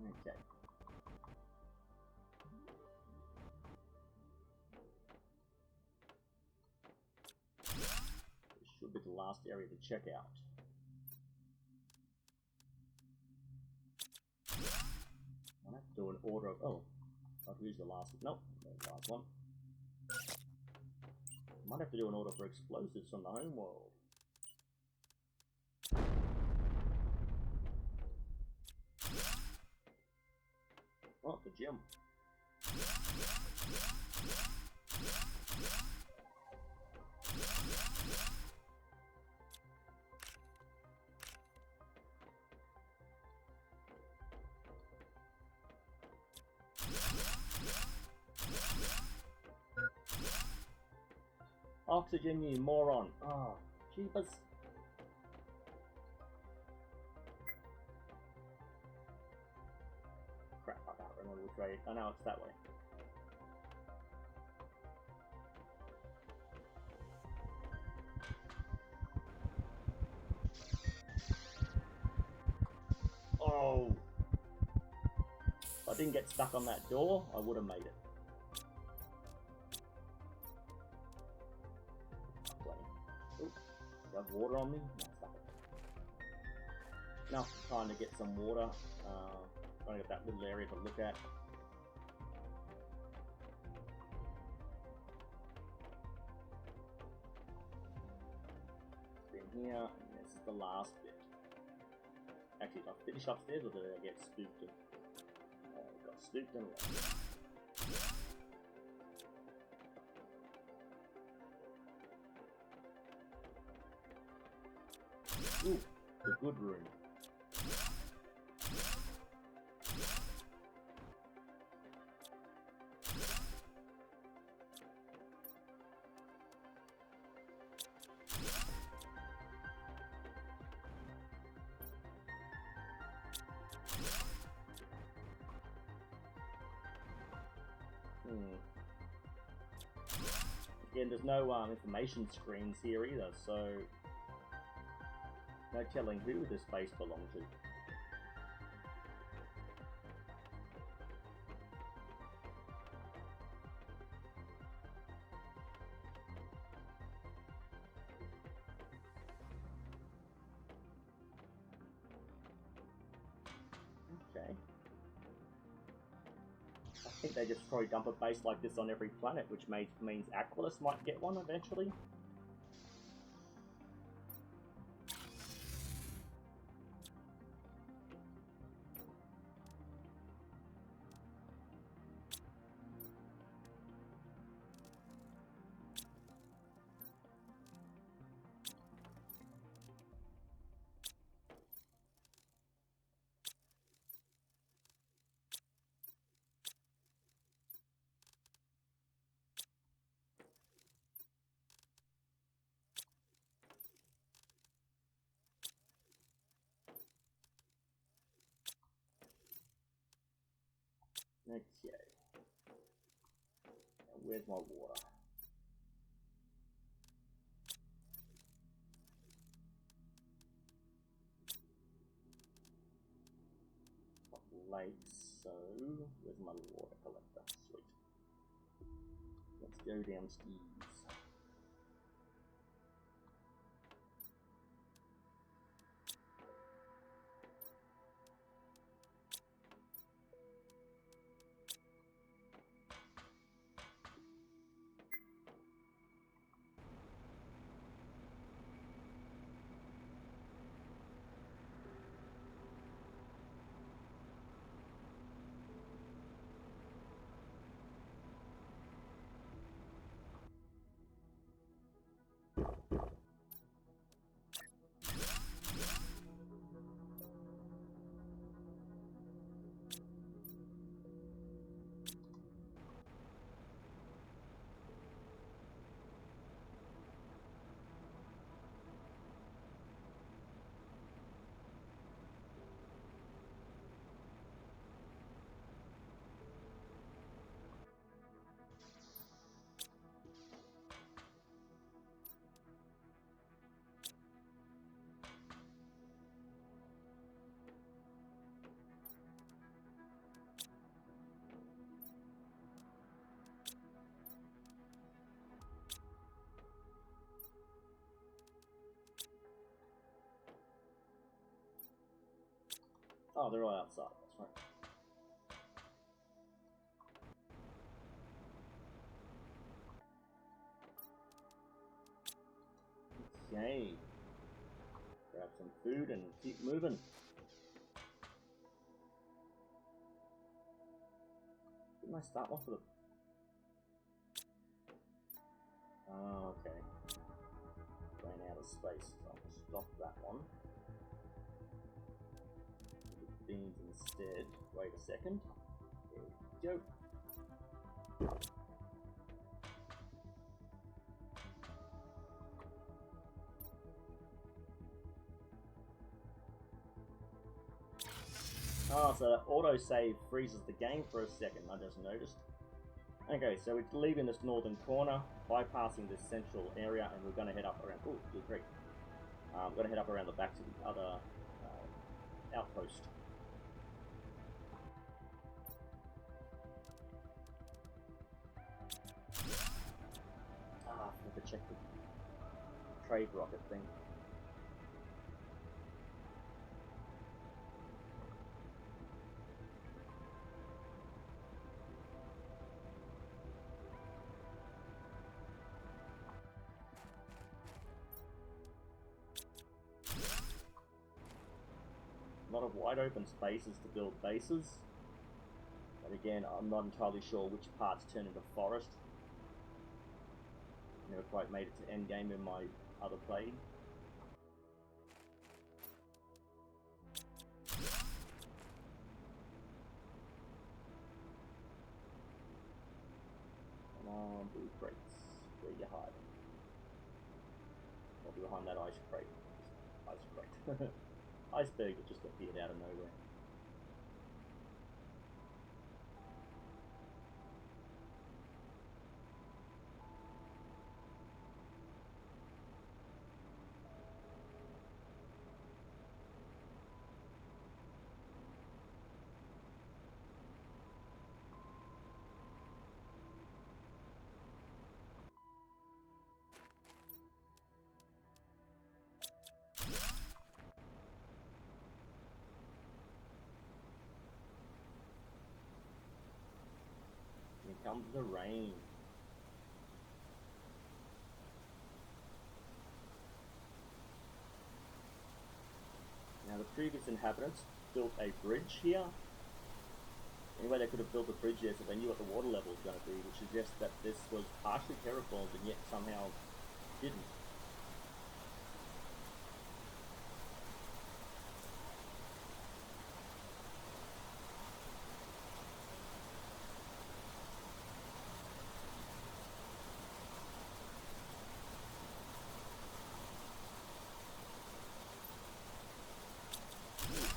Okay. This should be the last area to check out. I have to do an order of... Oh, I'll use the last... Nope, the last one. Might have to do an order for explosives from the home world. Oh, the gym. Oxygen, you moron. Ah, jeepers. Crap, I can't remember which way. I know it's that way. Oh! If I didn't get stuck on that door, I would have made it. Ooh, do I have water on me? No, stuck it. Now, trying to get some water. Trying to get that little area to look at. It's in here, and this is the last bit. Actually, did I finish upstairs or did I get spooked? Got spooked and lost. Ooh, the good room. Again, there's no information screens here either, so no telling who this base belonged to. Okay. I think they just probably dump a base like this on every planet, which means Aquilus might get one eventually. Okay. Now where's my water? Lakes, so where's my water collector? Sweet. Let's go downstairs. Oh, they're all outside, that's right. Okay. Grab some food and keep moving. Didn't I start off with a... Oh, okay. Ran out of space, so I'll stop that one. Beans instead. Wait a second. There we go. Oh, so that autosave freezes the game for a second, I just noticed. Okay, so we're leaving this northern corner, bypassing this central area, and we're going to head up around... Oh, good grief. We're going to head up around the back to the other outpost. I forgot to check the trade rocket thing. A lot of wide open spaces to build bases. But again, I'm not entirely sure which parts turn into forest. Never quite made it to endgame in my other play. Come on, blue crates. Where you hiding? Probably behind that ice crate. Ice crate. Iceberg that just appeared out of nowhere. Here comes the rain. Now the previous inhabitants built a bridge here. Anyway, they could have built a bridge there so they knew what the water level was going to be, which suggests that this was partially terraformed and yet somehow didn't.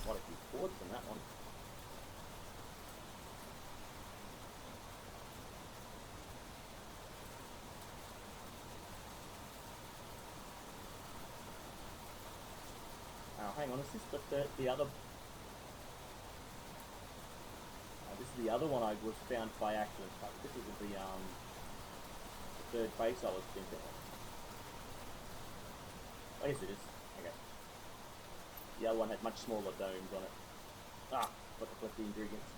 Quite a few quartz in that one. Now, hang on, is this the other? This is the other one I was found by accident. This is the third base I was thinking of. Oh, yes, it is. Okay. The other one had much smaller domes on it. Ah, got to collect the ingredients.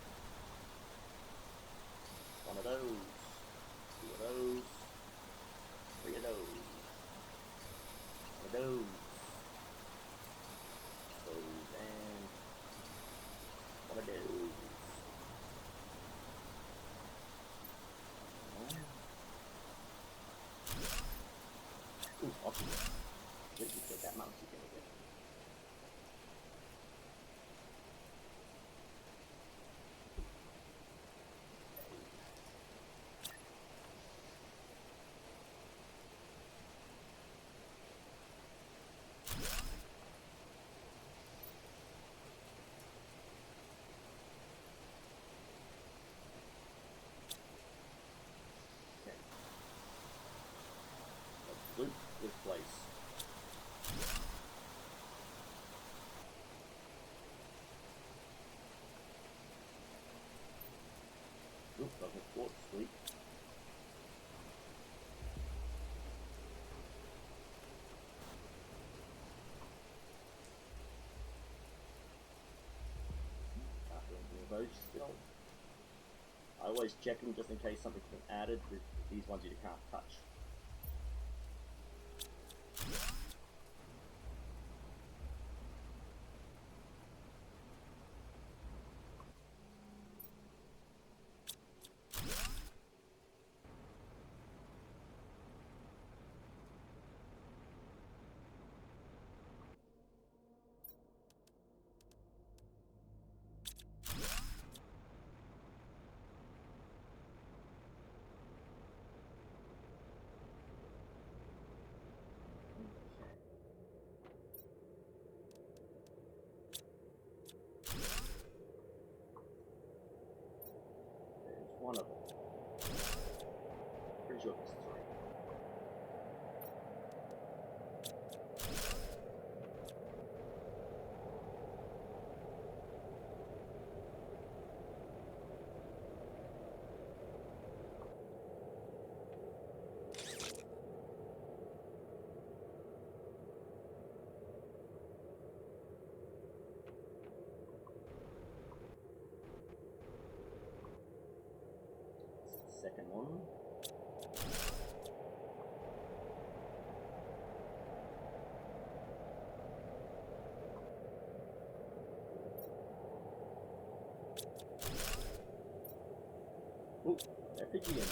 One of those. Two of those. Three of those. One of those. Those and one of those. Ooh, awesome. Let's just get that mouse again. Loot this place. Oop, doesn't quartz, sweet. After those still. I always check them just in case something's been added. These ones you can't touch. One of them. Pretty sure this is right. Second one. Pigeon.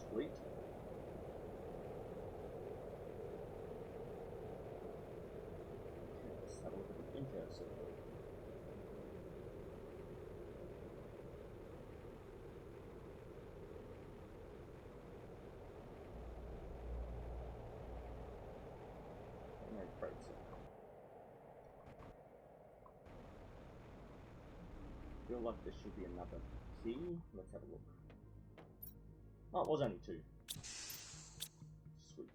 Sweet. Okay, let's have a look at the intro circle. Right, so. I feel like there should be another key. Let's have a look. Oh, it was only 2. Sweet.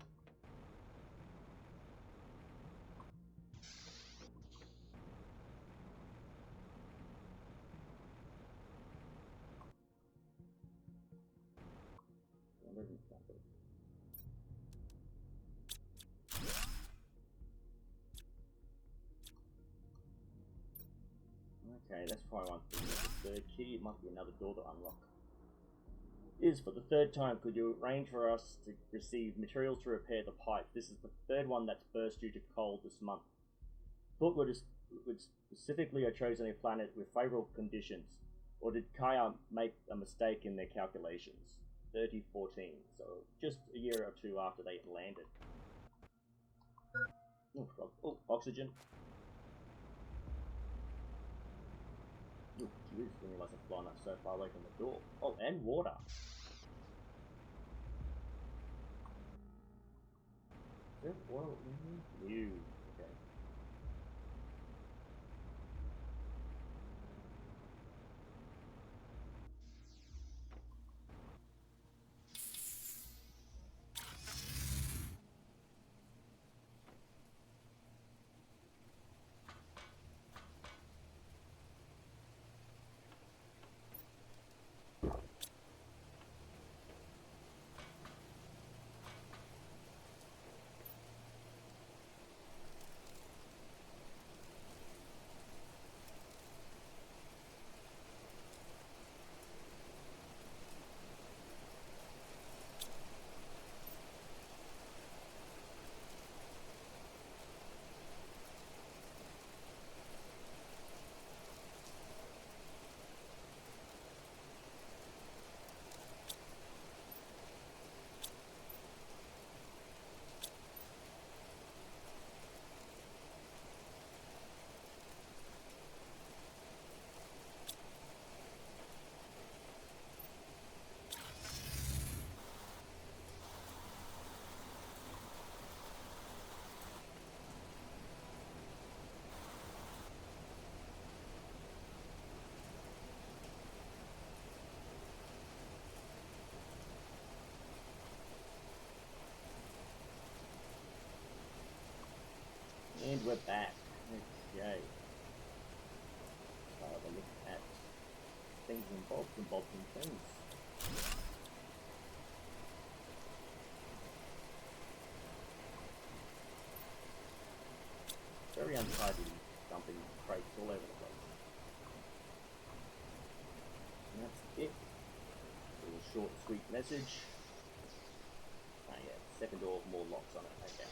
Okay, let's try one thing with the third key. It might be another door to unlock. Is for the 3rd time, could you arrange for us to receive materials to repair the pipe? This is the 3rd one that's burst due to cold this month. Thought would specifically have chosen a planet with favorable conditions, or did Kaya make a mistake in their calculations? 3014, so just a year or 2 after they landed. Oh, oxygen. Oh, geez, didn't realize I'm flying up so far away from the door. Oh, and water. Is there water in here? New. Okay. And we're back. Okay. Have a look at things and bobs and things. Very untidy, dumping crates all over the place. And that's it. A little short, sweet message. Ah, yeah, 2nd door, more locks on it. Okay.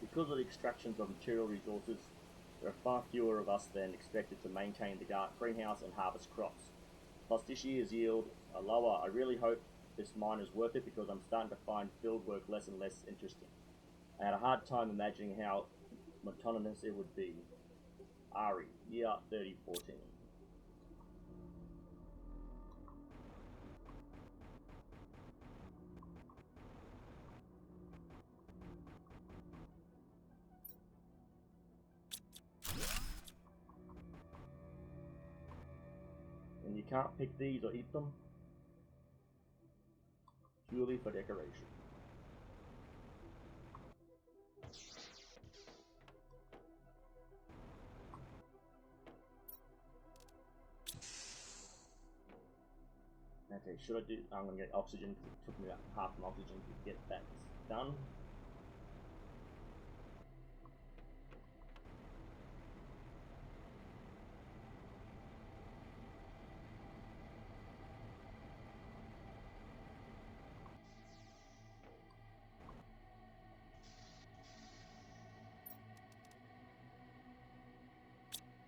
Because of the extractions of material resources, there are far fewer of us than expected to maintain the greenhouse and harvest crops. Plus this year's yield are lower. I really hope this mine is worth it because I'm starting to find field work less and less interesting. I had a hard time imagining how monotonous it would be. Ari, year 3014. And you can't pick these or eat them. purely for decoration. Okay, should I do... I'm going to get oxygen because it took me about half an oxygen to get that done.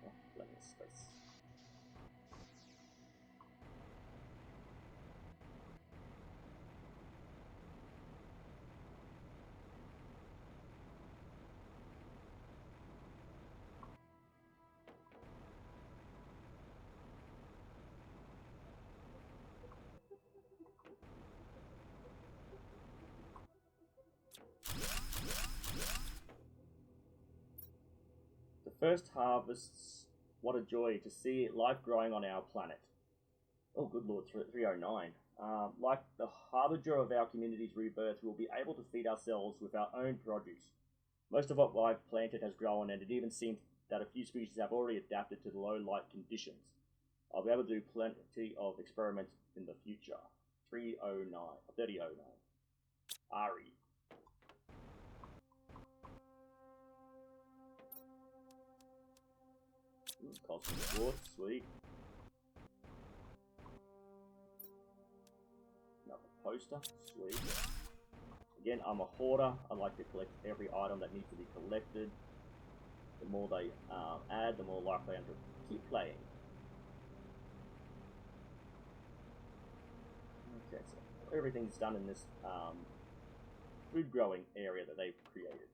Oh, plenty of space. The first harvests, what a joy to see life growing on our planet. Oh, good lord, 309. Like the harbinger of our community's rebirth, we'll be able to feed ourselves with our own produce. Most of what I've planted has grown, and it even seems that a few species have already adapted to the low light conditions. I'll be able to do plenty of experiments in the future. 3009. Ari. Cosmic Quartz, sweet. Another poster, sweet. Again, I'm a hoarder. I like to collect every item that needs to be collected. The more they add, the more likely I am to keep playing. Okay, so everything's done in this food growing area that they've created.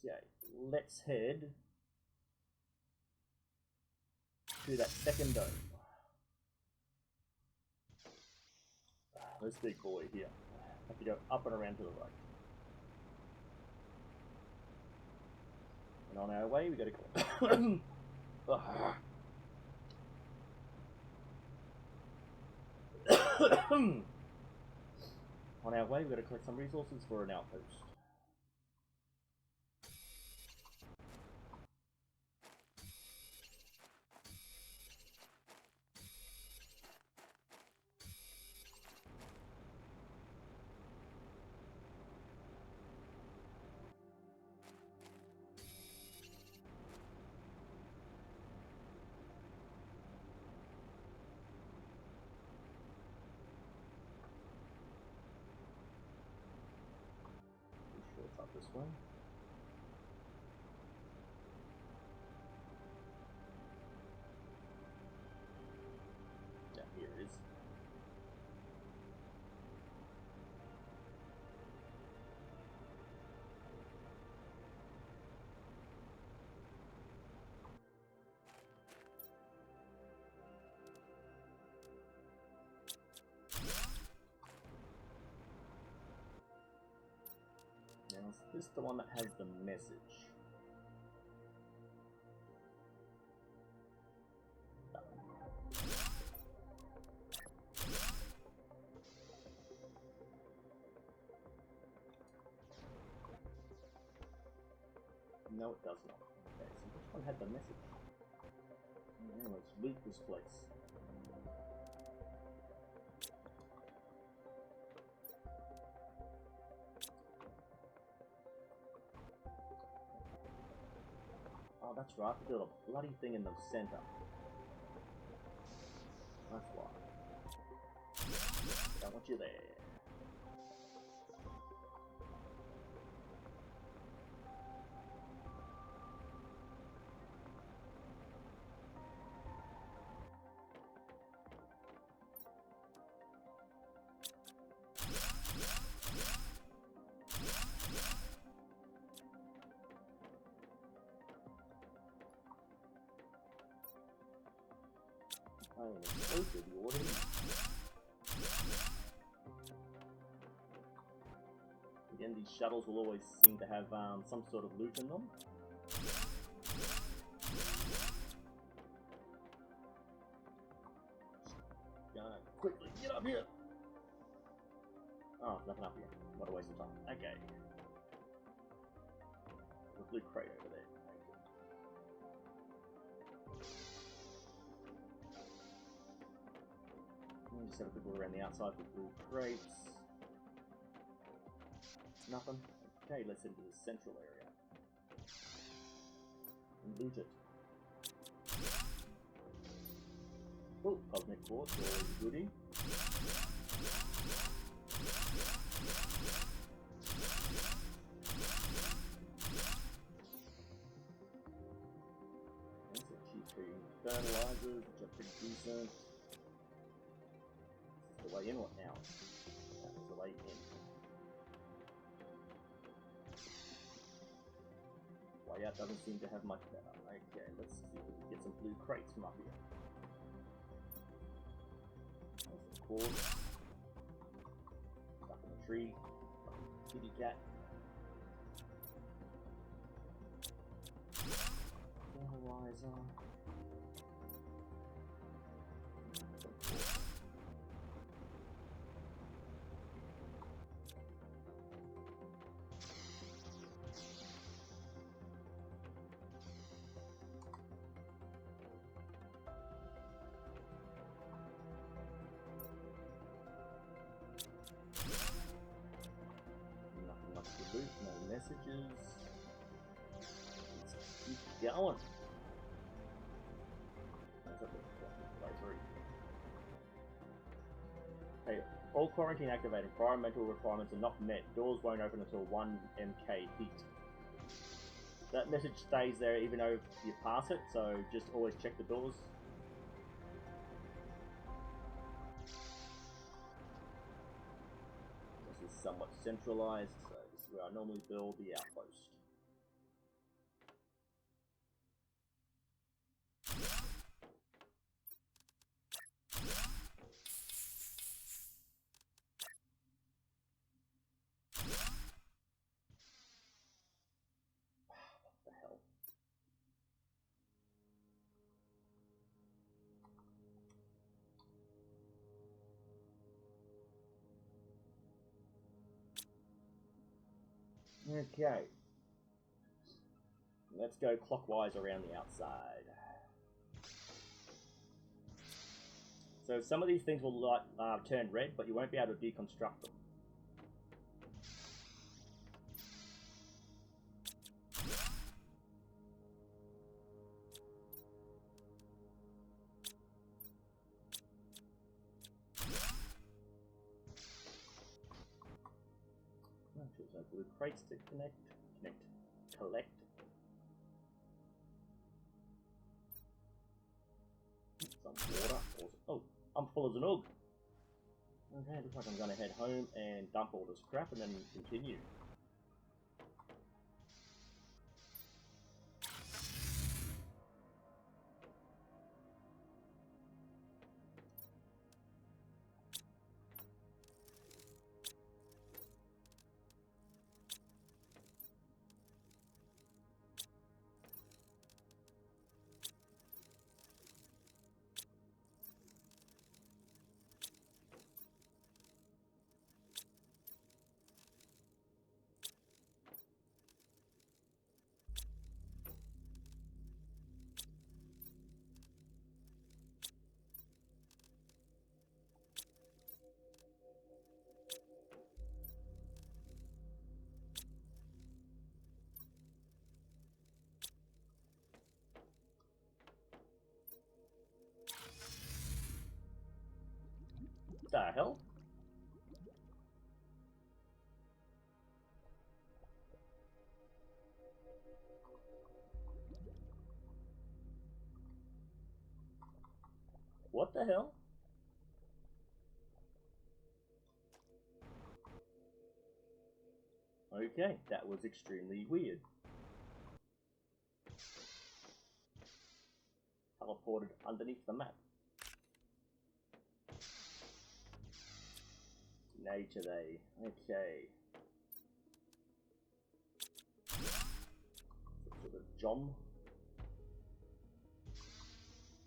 Okay, let's head to that second dome. This big boy here. Have to go up and around to the right. And on our way, we got to go. On our way, we got to collect some resources for an outpost. Pretty sure it's up this way. Yeah, here it is. Now, is this the one that has the message? No, it does not. Okay, so which one had the message? Oh, let's loot this place. Oh, that's right. I built a bloody thing in the center. That's why. Don't want you there. I am explosive, you order. Again, these shuttles will always seem to have some sort of loot in them. Gonna quickly get up here! Oh, nothing up here. What a waste of time. Okay. There's a blue crate over there. Just have a quick look around the outside for blue crates. Nothing. Okay, let's head to the central area. And loot it. Oh, cosmic quartz, always a goodie. That's a cheap fertilizers, which are pretty decent. The way in what now? That was the way in. Way out doesn't seem to have much better. Okay, let's see if we can get some blue crates from up here. There's some quartz. Stuck in a tree. Kitty cat. Fertilizer. Nothing much to loot, no messages. Let's keep going. That's a bit by 3. Hey, all quarantine activated. Environmental requirements are not met. Doors won't open until 1 MK heat. That message stays there even though you pass it, so just always check the doors. This is somewhat centralized, so this is where I normally build the outpost. Okay. Let's go clockwise around the outside. So some of these things will turn red, but you won't be able to deconstruct them. So blue crates to collect. Some water. Also. Oh, I'm full as an ugg. Okay, looks like I'm going to head home and dump all this crap and then continue. What the hell? What the hell? Okay, that was extremely weird. Teleported underneath the map. Nature Day. Okay. Some sort of John.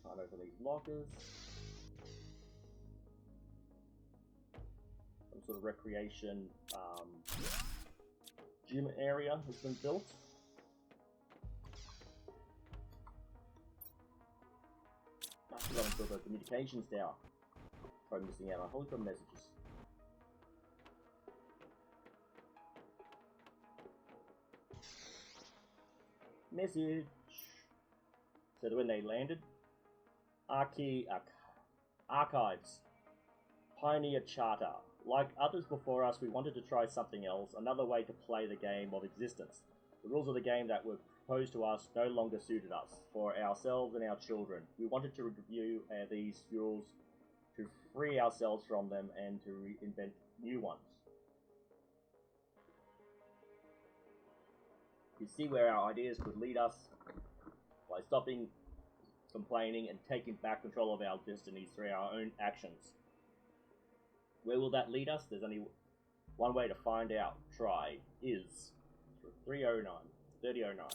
Can't open these lockers. Some sort of recreation gym area has been built. I forgot to build a communications tower. Probably missing out on hologram messages. Message. So when they landed, Archives, Pioneer Charter. Like others before us, we wanted to try something else, another way to play the game of existence. The rules of the game that were proposed to us no longer suited us, for ourselves and our children. We wanted to review these rules to free ourselves from them and to reinvent new ones. You see where our ideas could lead us by stopping complaining and taking back control of our destinies through our own actions. Where will that lead us? There's only one way to find out. Try is 3009.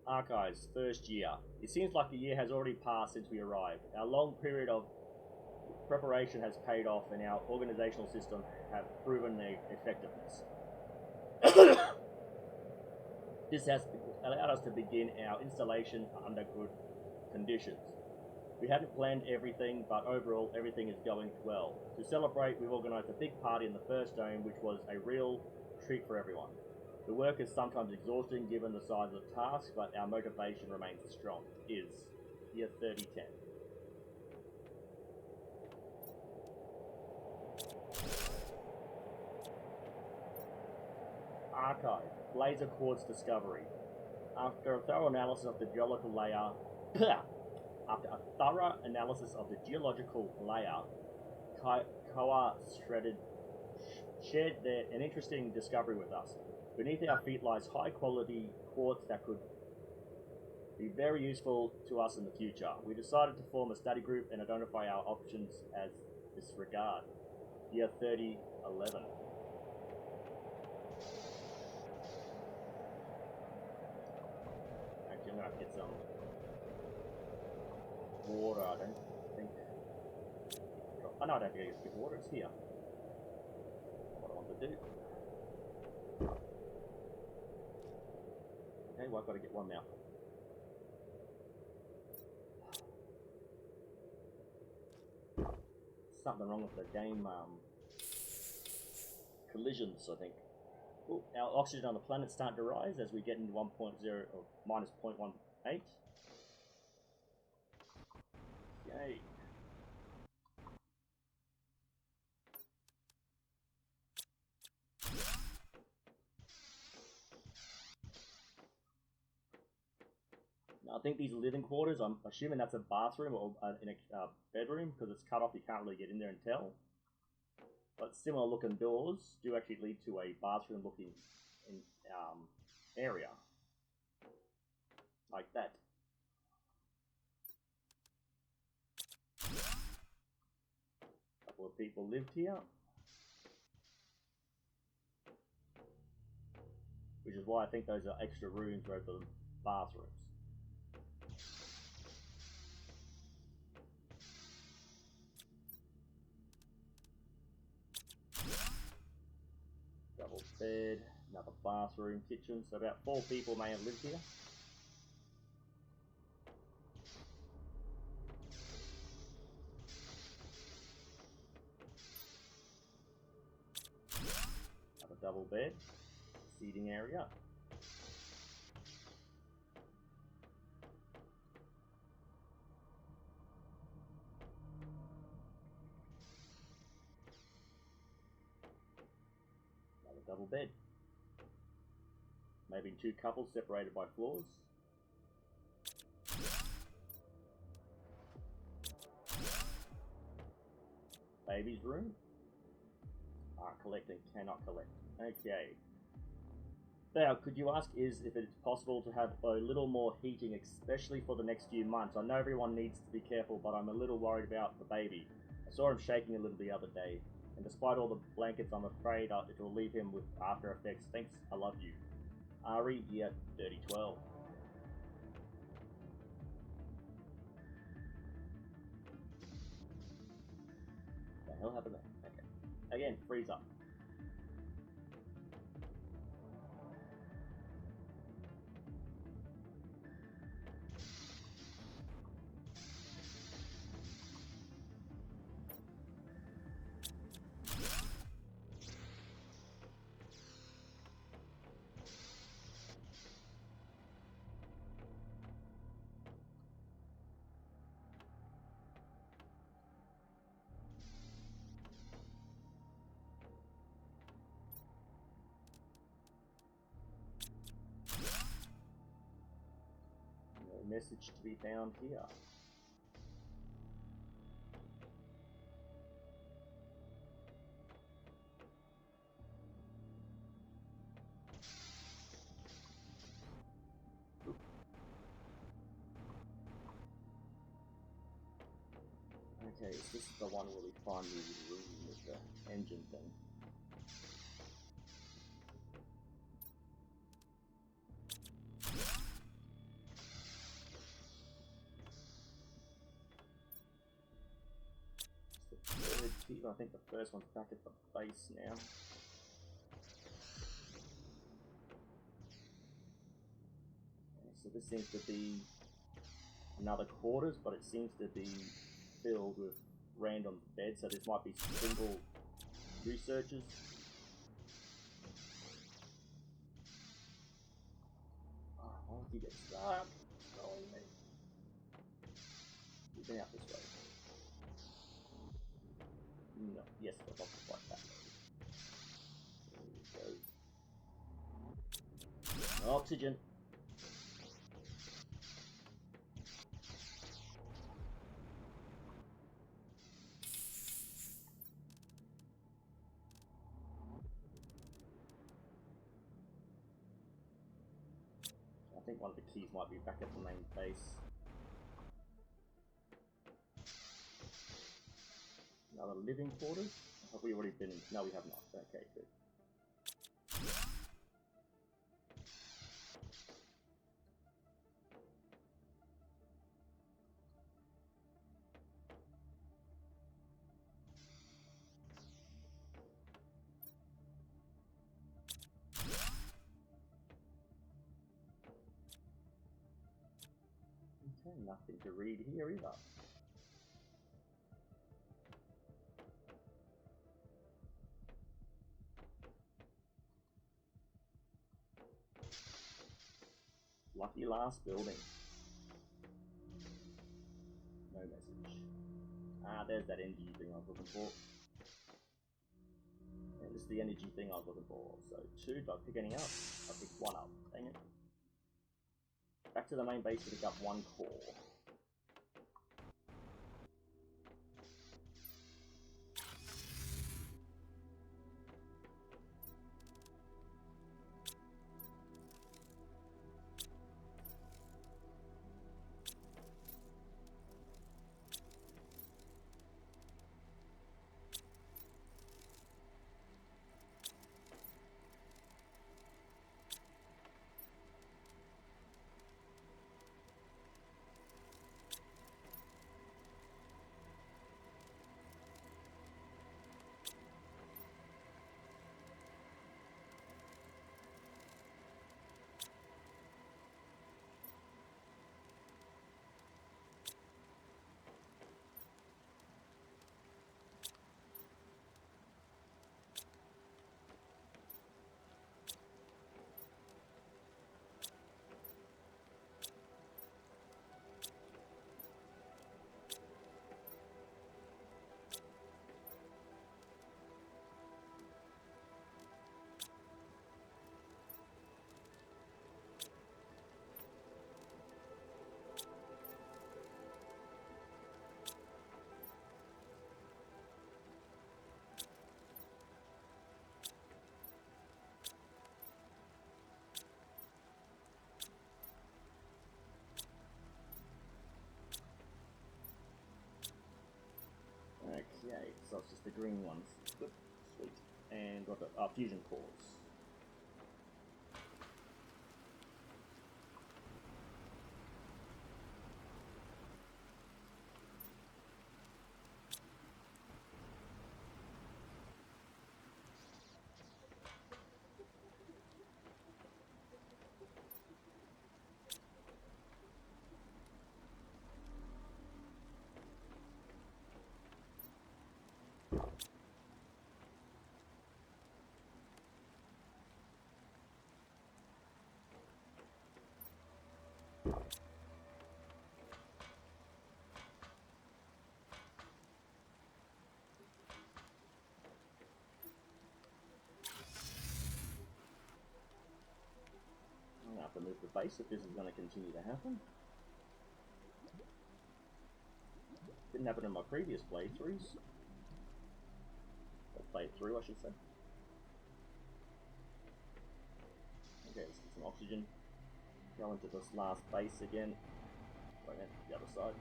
Archives, first year. It seems like a year has already passed since we arrived. Our long period of preparation has paid off and our organizational system have proven their effectiveness. This has allowed us to begin our installation under good conditions. We hadn't planned everything, but overall everything is going well. To celebrate, we've organised a big party in the first dome, which was a real treat for everyone. The work is sometimes exhausting given the size of the task, but our motivation remains strong. Is year 3010. Archive, laser quartz discovery. After a thorough analysis of the geological layer, Koa shared an interesting discovery with us. Beneath our feet lies high-quality quartz that could be very useful to us in the future. We decided to form a study group and identify our options as disregard. Year 3011. Actually, I'm going to have to get some water. I don't think I know I don't have to go get water, it's here. What I want to do. Okay, well I've got to get one now. Something wrong with the game collisions, I think. Ooh, our oxygen on the planet's starting to rise as we get into 1.0 or minus 0.18. Yay. Now, I think these living quarters, I'm assuming that's a bathroom or in a bedroom because it's cut off, you can't really get in there and tell. But similar looking doors do actually lead to a bathroom looking area. Like that. A couple of people lived here. Which is why I think those are extra rooms rather than bathrooms. Double bed, another bathroom, kitchen, so about 4 people may have lived here. Another double bed, seating area. Another double bed. Maybe 2 couples separated by floors. Baby's room. Collecting, cannot collect. Okay. Now, could you ask if it's possible to have a little more heating, especially for the next few months? I know everyone needs to be careful, but I'm a little worried about the baby. I saw him shaking a little the other day, and despite all the blankets, I'm afraid it will leave him with after effects. Thanks, I love you. Ari, yeah, 3012. What the hell happened there? Okay. Again, freeze up. No message to be found here. Okay, so this is the one where we find the room with the engine thing. It's the third key, I think the first one's back at the base now. Okay, so this seems to be another quarters, but it seems to be filled with random beds, so this might be single researchers. Oh, why did you get stuck? It's going me. We've been out this way. No, yes, but not quite that way. There we go. Oxygen. I think one of the keys might be back at the main base. Another living quarters? Have we already been? No, we have not. Okay, good. Nothing to read here either. Lucky last building. No message. Ah, there's that energy thing I was looking for. And this is the energy thing I was looking for. So 2, do I pick any up? I picked 1 up. Dang it. Back to the main base to pick up 1 core. Okay, so it's just the green ones. Good, sweet. And got the fusion cores. I'm gonna have to move the base if this is gonna continue to happen. Didn't happen in my previous playthroughs. Or playthrough, I should say. Okay, let's get some oxygen. Go into this last base again. Right then, the other side.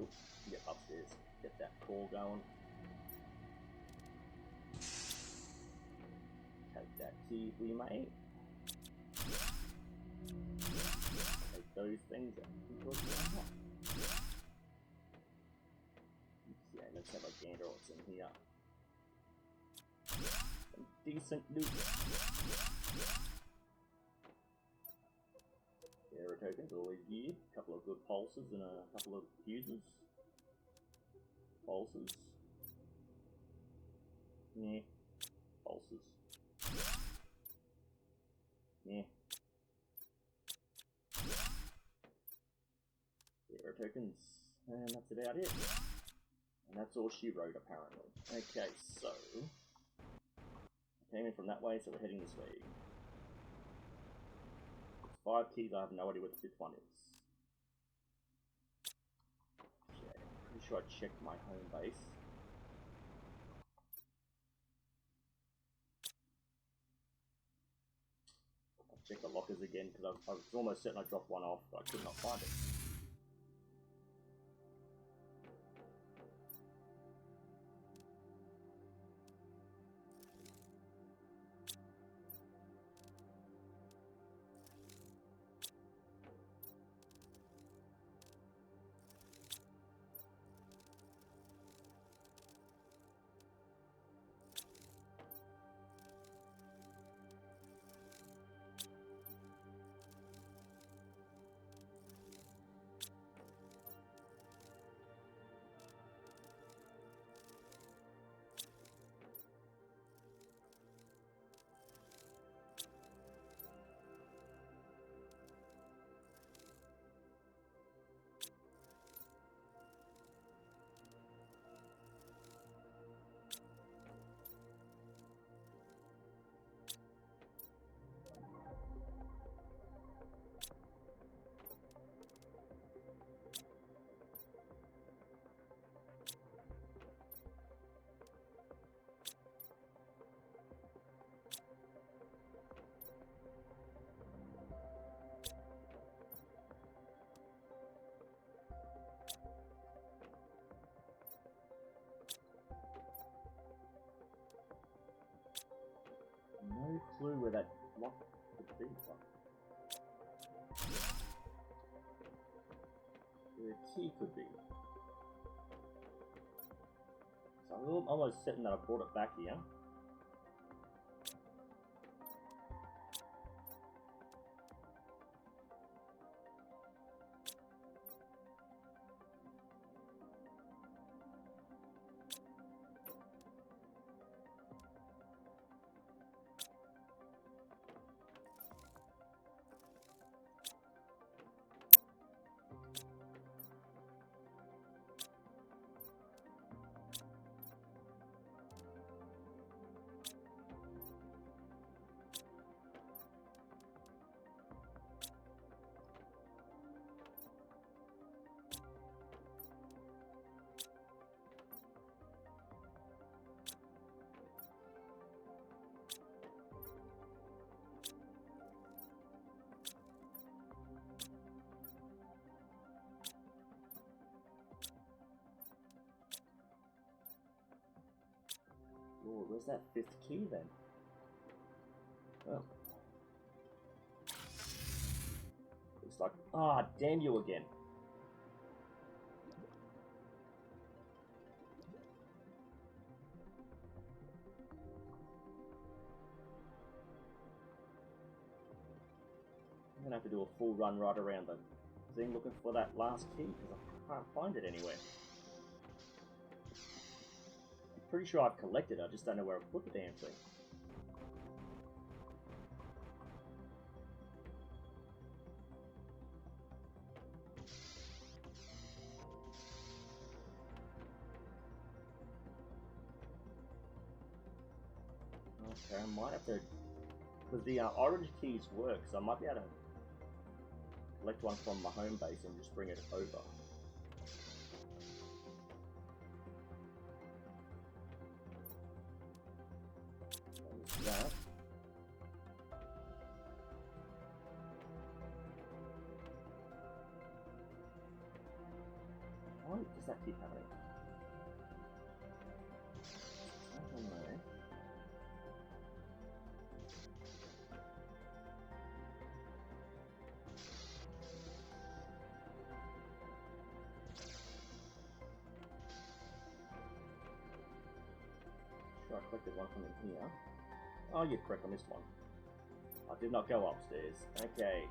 Oops, get upstairs. Get that core going. Take that key if we may. Take those things because why not? Yeah, let's have a gander what's in here. Some decent loot. Aero tokens, always good. A couple of good pulses and a couple of fuses. Pulses. Yeah. Pulses. Yeah. Aero tokens. And that's about it. And that's all she wrote, apparently. Okay, so... I came in from that way, so we're heading this way. It's 5 keys, I have no idea what the 5th one is. Okay, I'm pretty sure I checked my home base. I'll check the lockers again, because I was almost certain I dropped one off, but I could not find it. What could be one? Where a key could be. So I'm almost certain that I brought it back here. Lord, where's that fifth key then? Oh. Looks like... Ah, damn you again. I'm gonna have to do a full run right around the thing looking for that last key, because I can't find it anywhere. Pretty sure I've collected it, I just don't know where I've put the damn thing. Okay, I might have to... Because the orange keys work, so I might be able to collect one from my home base and just bring it over. That. Why does that keep happening? I don't know. Sure, I collected one from in here. Oh, you're correct, I missed one. I did not go upstairs. Okay.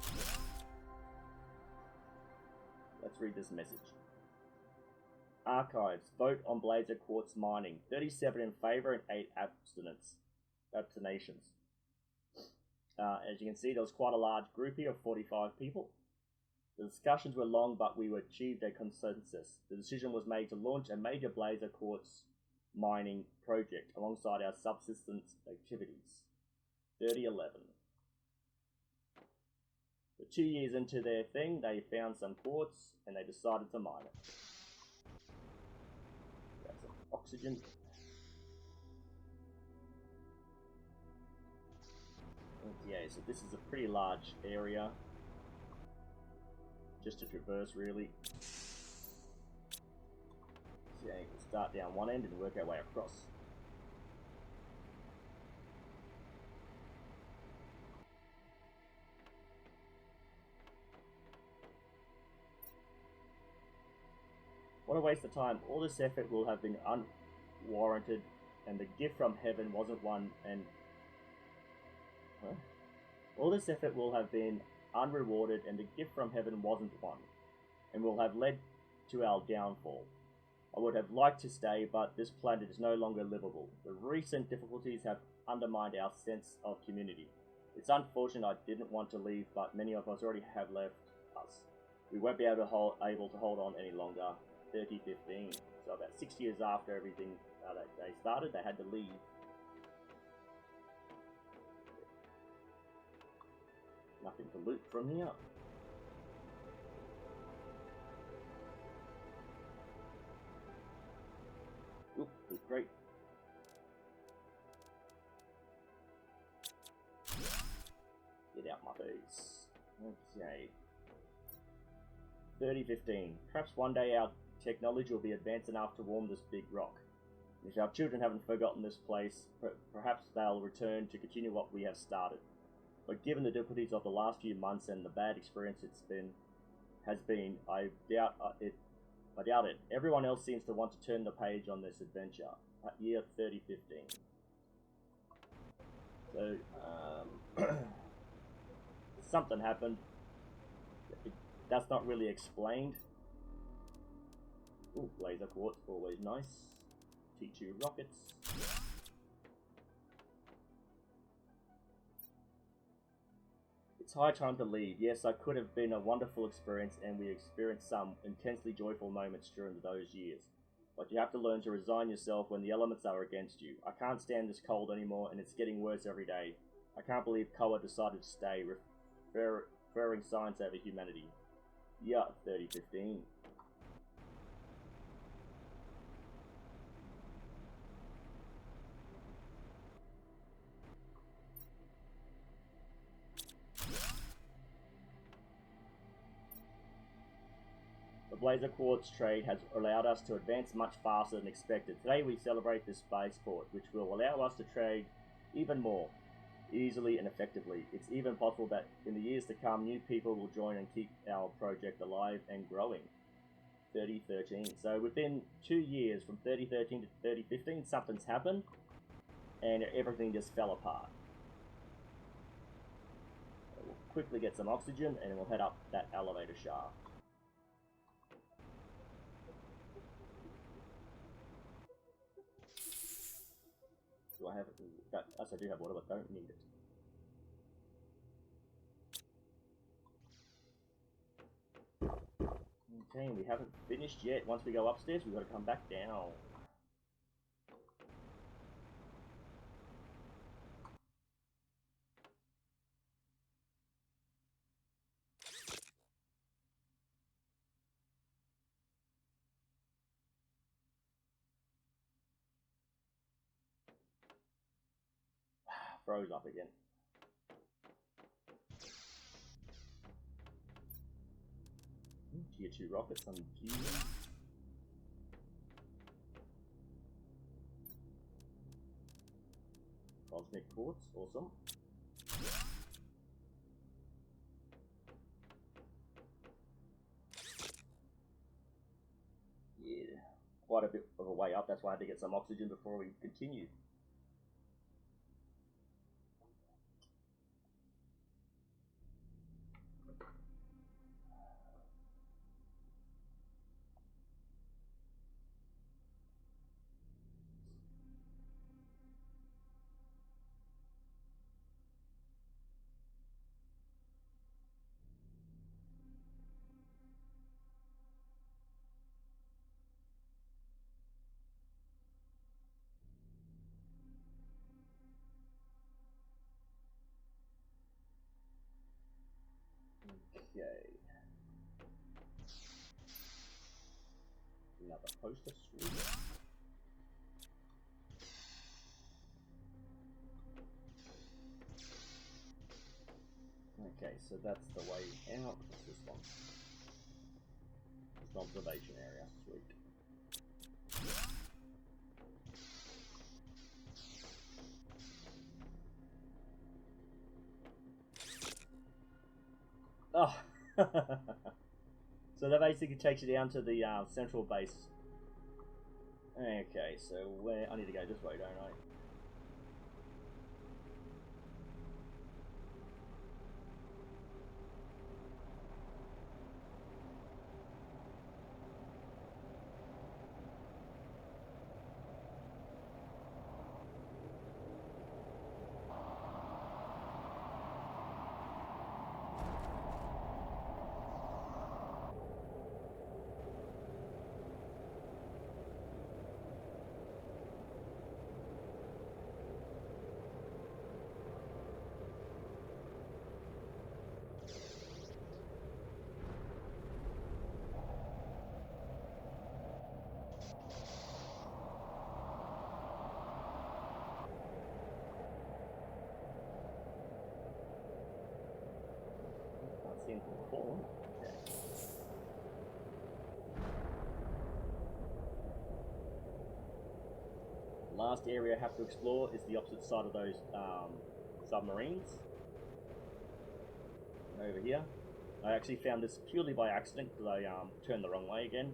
Let's read this message. Archives. Vote on Blazer Quartz mining. 37 in favour and 8 abstentions. As you can see, there was quite a large group here of 45 people. The discussions were long, but we achieved a consensus. The decision was made to launch a major Blazer Quartz mining project alongside our subsistence activities. 3011. So 2 years into their thing, they found some quartz and they decided to mine it. Got some oxygen. Okay, so this is a pretty large area just to traverse, really. Okay, we'll start down one end and work our way across. What a waste of time. All this effort will have been unwarranted, and the gift from heaven wasn't one, and... Huh? All this effort will have been unrewarded, and the gift from heaven wasn't one, and will have led to our downfall. I would have liked to stay, but this planet is no longer livable. The recent difficulties have undermined our sense of community. It's unfortunate I didn't want to leave, but many of us already have left us. We won't be able to hold on any longer. 3015. So about 6 years after everything that they started, they had to leave. Nothing to loot from here. Oop, great. Get out my face. Okay. 3015. Perhaps one day our technology will be advanced enough to warm this big rock. If our children haven't forgotten this place, perhaps they'll return to continue what we have started. but given the difficulties of the last few months and the bad experience I doubt it. I doubt it. Everyone else seems to want to turn the page on this adventure. Year 3015. So, something happened. That's not really explained. Ooh, laser quartz, always nice. T2 rockets. It's high time to leave. Yes, I could have been a wonderful experience, and we experienced some intensely joyful moments during those years. But you have to learn to resign yourself when the elements are against you. I can't stand this cold anymore, and it's getting worse every day. I can't believe Koa decided to stay, preferring science over humanity. Yeah, 3015. The Blazer Quartz trade has allowed us to advance much faster than expected. Today we celebrate this spaceport, which will allow us to trade even more easily and effectively. It's even possible that in the years to come, new people will join and keep our project alive and growing. 3013. So within 2 years, from 3013 to 3015, something's happened, and everything just fell apart. So we'll quickly get some oxygen, and we'll head up that elevator shaft. Do I have it? Yes, I do have water, but don't need it. Okay, we haven't finished yet. Once we go upstairs, we've got to come back down. Froze up again. Tier 2 rockets, some G. Cosmic quartz, awesome. Yeah, quite a bit of a way up, that's why I had to get some oxygen before we continue. Okay. Another poster suite. Okay, so that's the way out. What's this one? It's an observation area. Sweet. Oh! So that basically takes you down to the central base. Okay, so where... I need to go this way, don't I? Can't see anything before. Okay. Last area I have to explore is the opposite side of those submarines. over here. I actually found this purely by accident because I turned the wrong way again.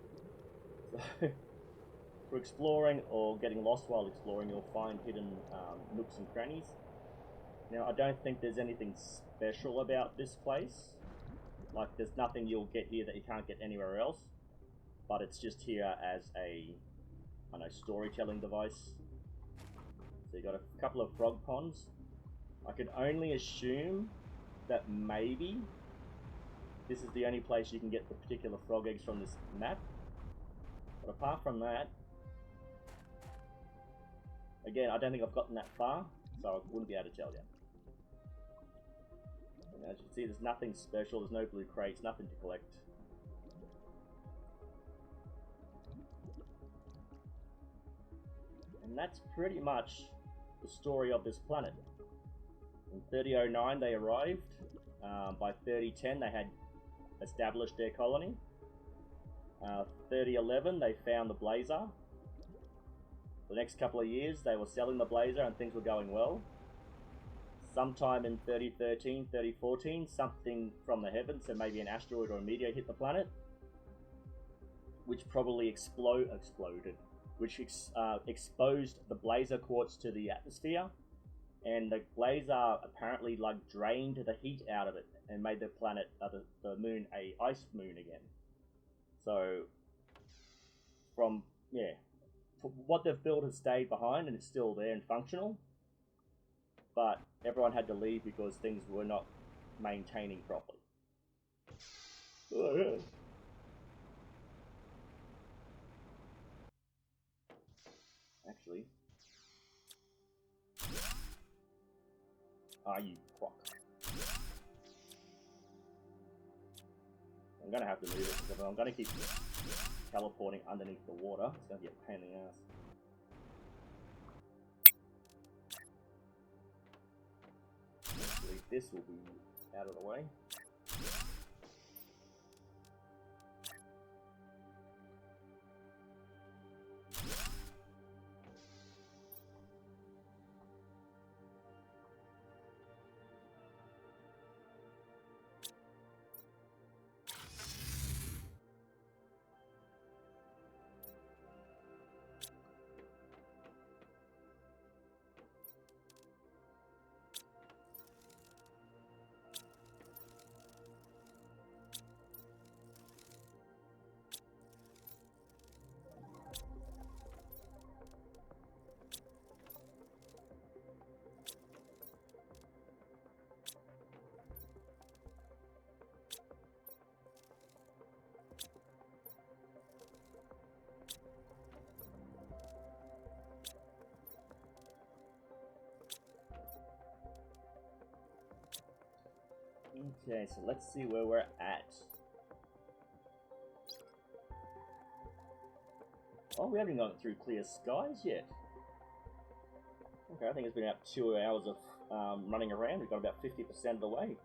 So for exploring or getting lost while exploring, you'll find hidden nooks and crannies. Now, I don't think there's anything special about this place. Like, there's nothing you'll get here that you can't get anywhere else. But it's just here as a, I don't know, storytelling device. So you got a couple of frog ponds. I can only assume that maybe this is the only place you can get the particular frog eggs from this map. But apart from that, again, I don't think I've gotten that far, so I wouldn't be able to tell you. And as you can see, there's nothing special, there's no blue crates, nothing to collect. And that's pretty much the story of this planet. In 3009 they arrived. By 3010 they had established their colony. 3011 they found the blazer. The next couple of years they were selling the blazer and things were going well. Sometime in 3013, 3014, something from the heavens, so maybe an asteroid or a meteor hit the planet, which probably exploded, which exposed the blazer quartz to the atmosphere, and the blazer apparently like drained the heat out of it and made the planet, the moon, a ice moon again. So, from what they've built has stayed behind and it's still there and functional, but everyone had to leave because things were not maintaining properly. Oh, yeah. Actually, you fuck. I'm gonna have to move it because I'm gonna keep teleporting underneath the water. It's gonna be a pain in the ass. Actually, this will be out of the way. Okay, so let's see where we're at. Oh, we haven't gone through clear skies yet. Okay, I think it's been about 2 hours of running around. We've got about 50% of the way.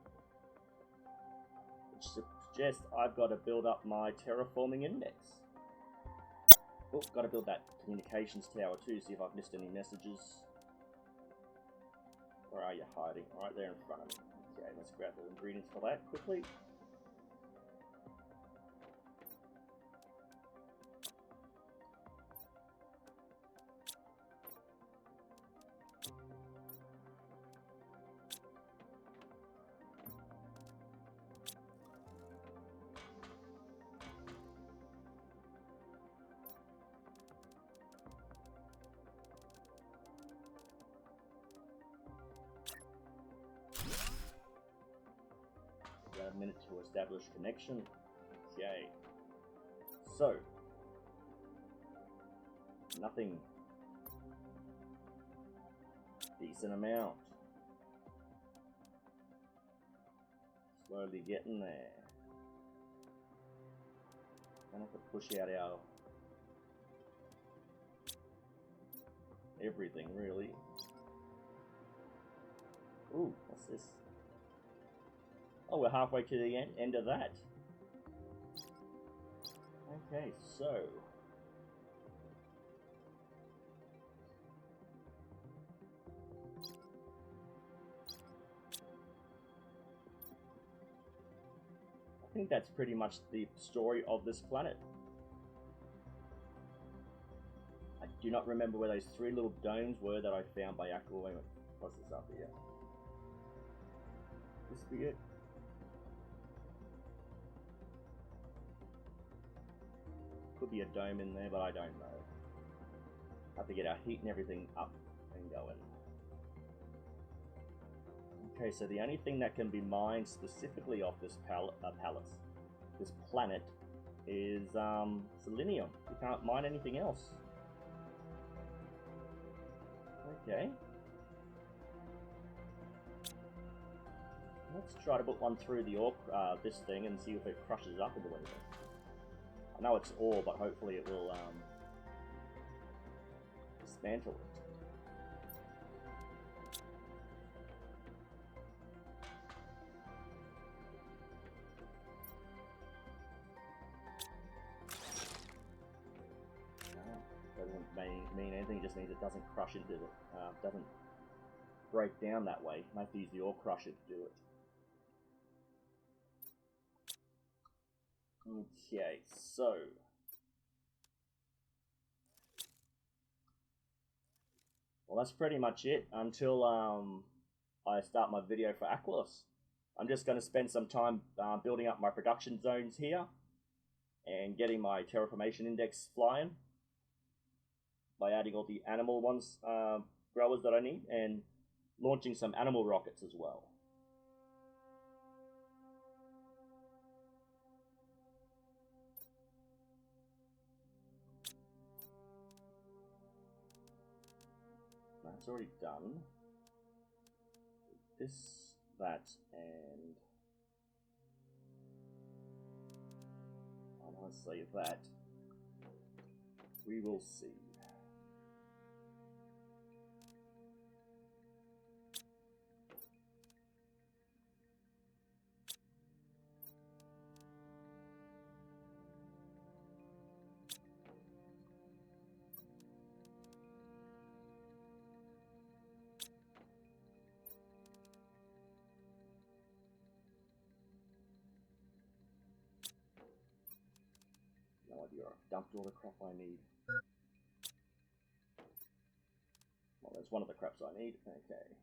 Which suggests I've got to build up my terraforming index. Oh, got to build that communications tower too, see if I've missed any messages. Where are you hiding? Right there in front of me. Okay, let's grab the ingredients for that quickly. A minute to establish connection. Okay. So, nothing. Decent amount. Slowly getting there. Gonna have to push out our everything, really. Ooh, what's this? Oh, we're halfway to the end of that. Okay, so I think that's pretty much the story of this planet. I do not remember where those 3 little domes were that I found by accident. Wait a minute, what's this up here? This be it? Could be a dome in there, but I don't know. Have to get our heat and everything up and going. Okay, so the only thing that can be mined specifically off this this planet, is selenium. You can't mine anything else. Okay. Let's try to put one through the ore, this thing, and see if it crushes up into anything. I know it's ore, but hopefully it will dismantle it. Doesn't mean anything, it just means it doesn't crush into it, doesn't break down that way. I have to use the ore crusher to do it. Okay, so well, that's pretty much it until I start my video for Aquilus. I'm just going to spend some time building up my production zones here and getting my terraformation index flying by adding all the animal growers that I need, and launching some animal rockets as well. That's already done. This, that, and I want to save that. We will see. No idea. I've dumped all the crap I need. Well, there's one of the craps I need. Okay.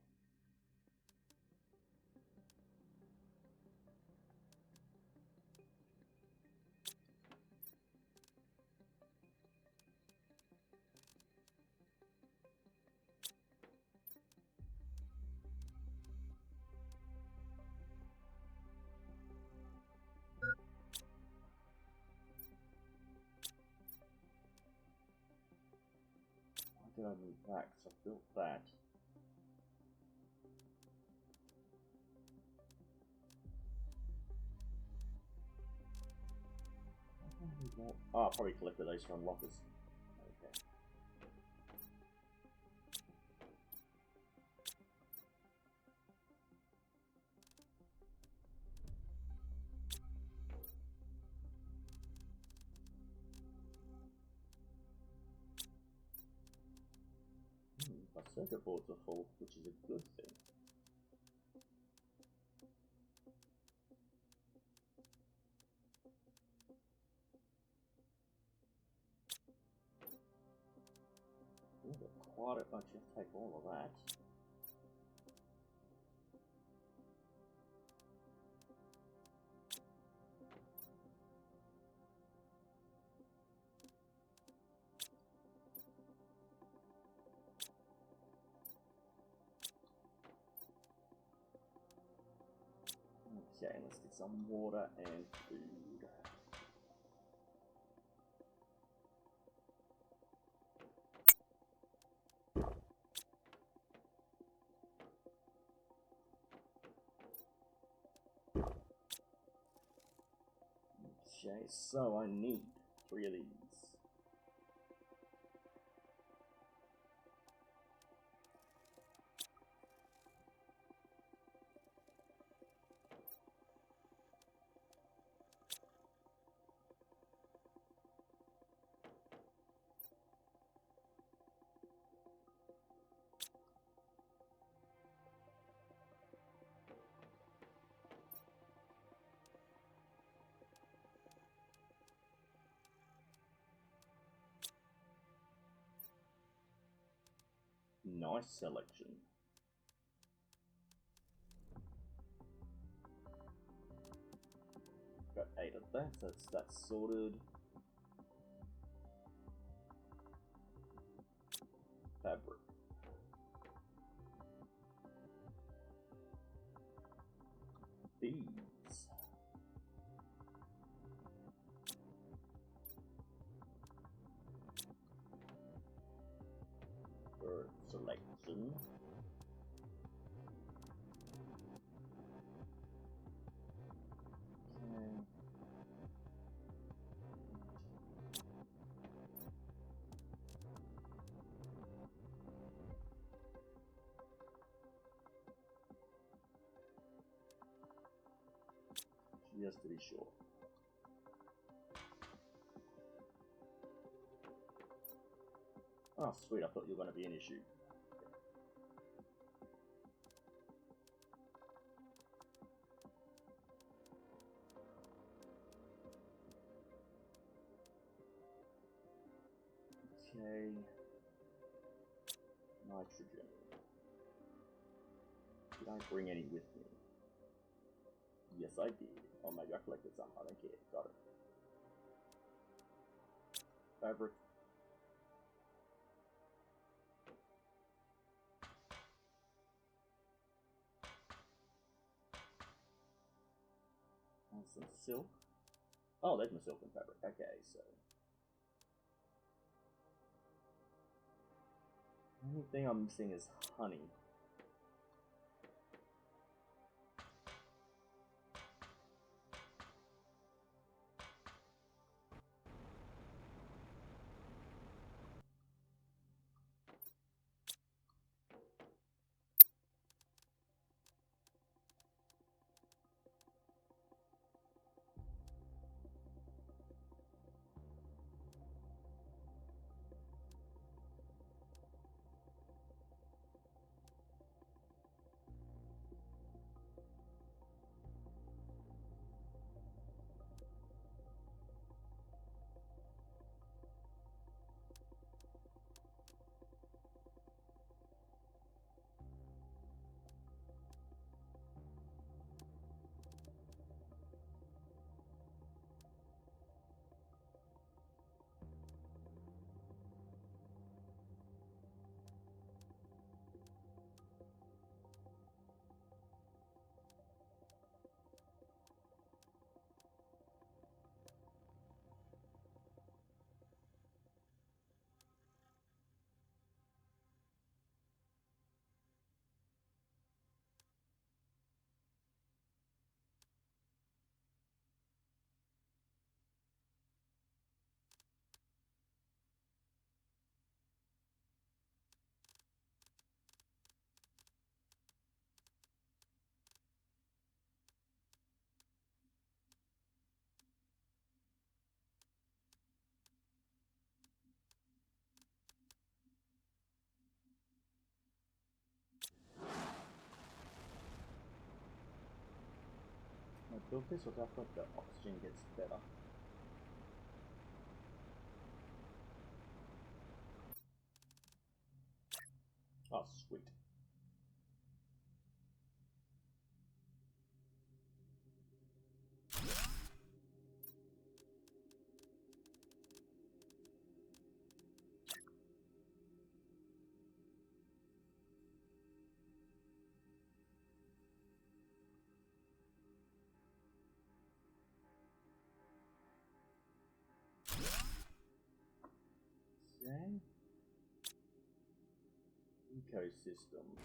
Why did I move that? Because I built that. Oh, I probably collected those from lockers. Okay. My circuit boards are full, which is a good thing. Quite a bunch of take all of that. Okay, let's get some water and food. Okay, so I need 3 of these. Nice selection. Got 8 of that, that's sorted. Fabric. Beads. For selection. Okay. Just to be sure. Oh, sweet, I thought you were going to be an issue. Okay. Nitrogen. Did I bring any with me? Yes, I did. Or maybe I collected some. I don't care. Got it. Fabric. And some silk. Oh, there's my silk and fabric. Okay, so. The only thing I'm missing is honey. I built this without like the oxygen gets better. Oh, sweet. Okay. Ecosystems.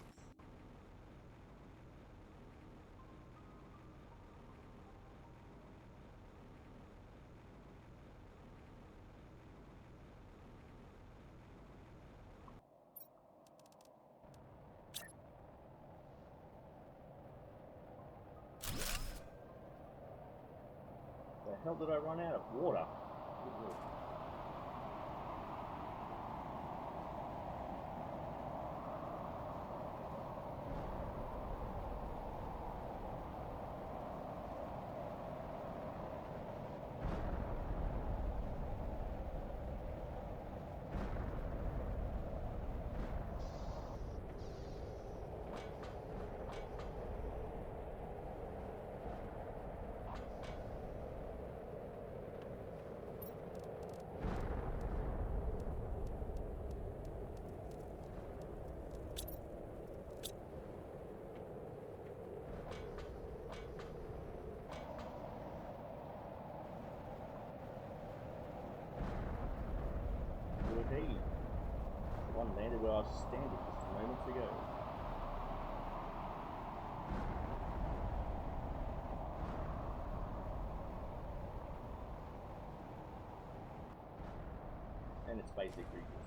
The hell did I run out of water? One landed where I was standing just moments ago. And it's basic resources.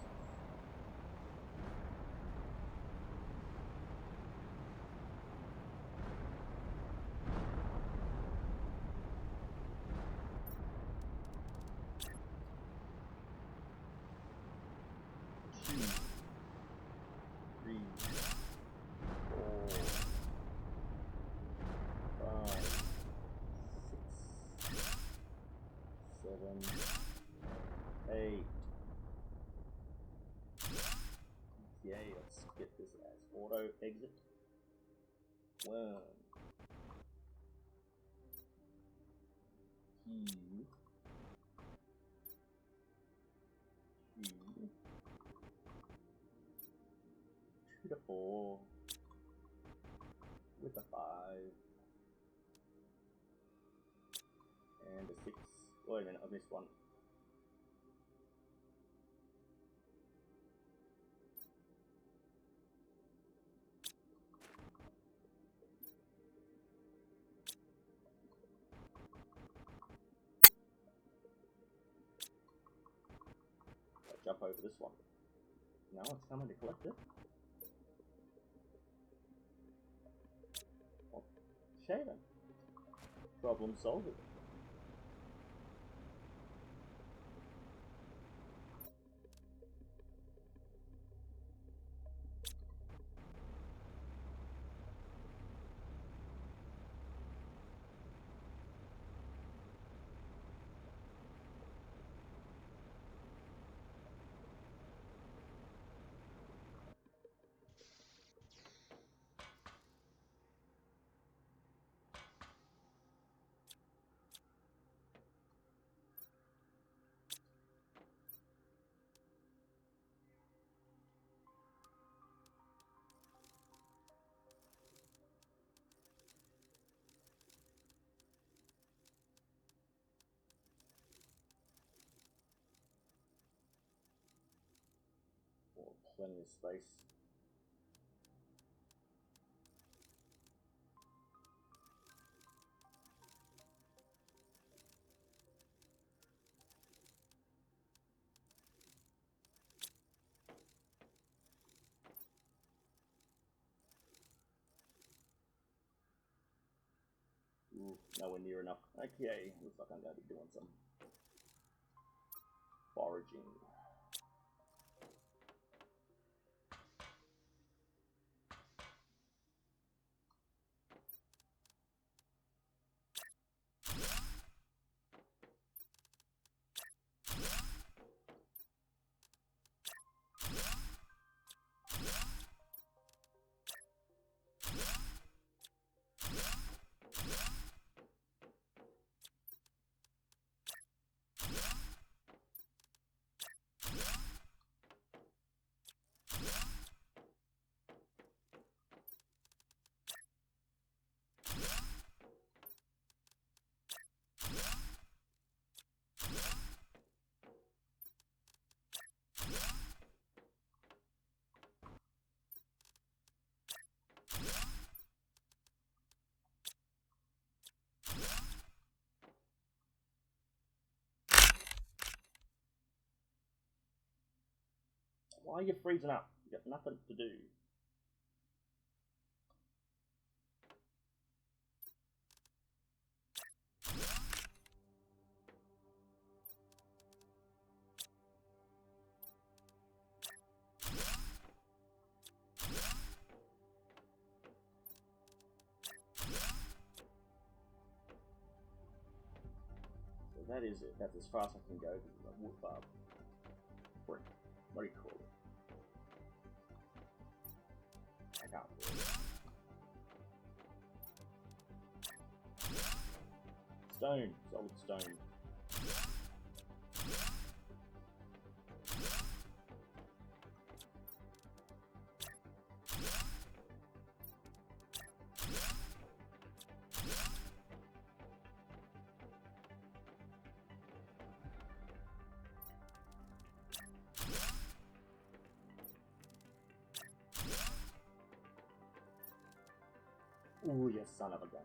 Okay, let's get this as auto exit. 1, 2, 2 to 4 with a 5 and a 6. Wait a minute, I missed one. Jump over this one. Now it's coming to collect it. Oh, Shaven. Problem solved. Plenty of space. Ooh, nowhere near enough. Okay, looks like I'm going to be doing some foraging. Why are you freezing up? You got nothing to do. So that is it. That's as far as I can go. This is a wood farm. Brick. What do you call it? I can't do it. Stone. Solid stone. Ooh, you son of a gun.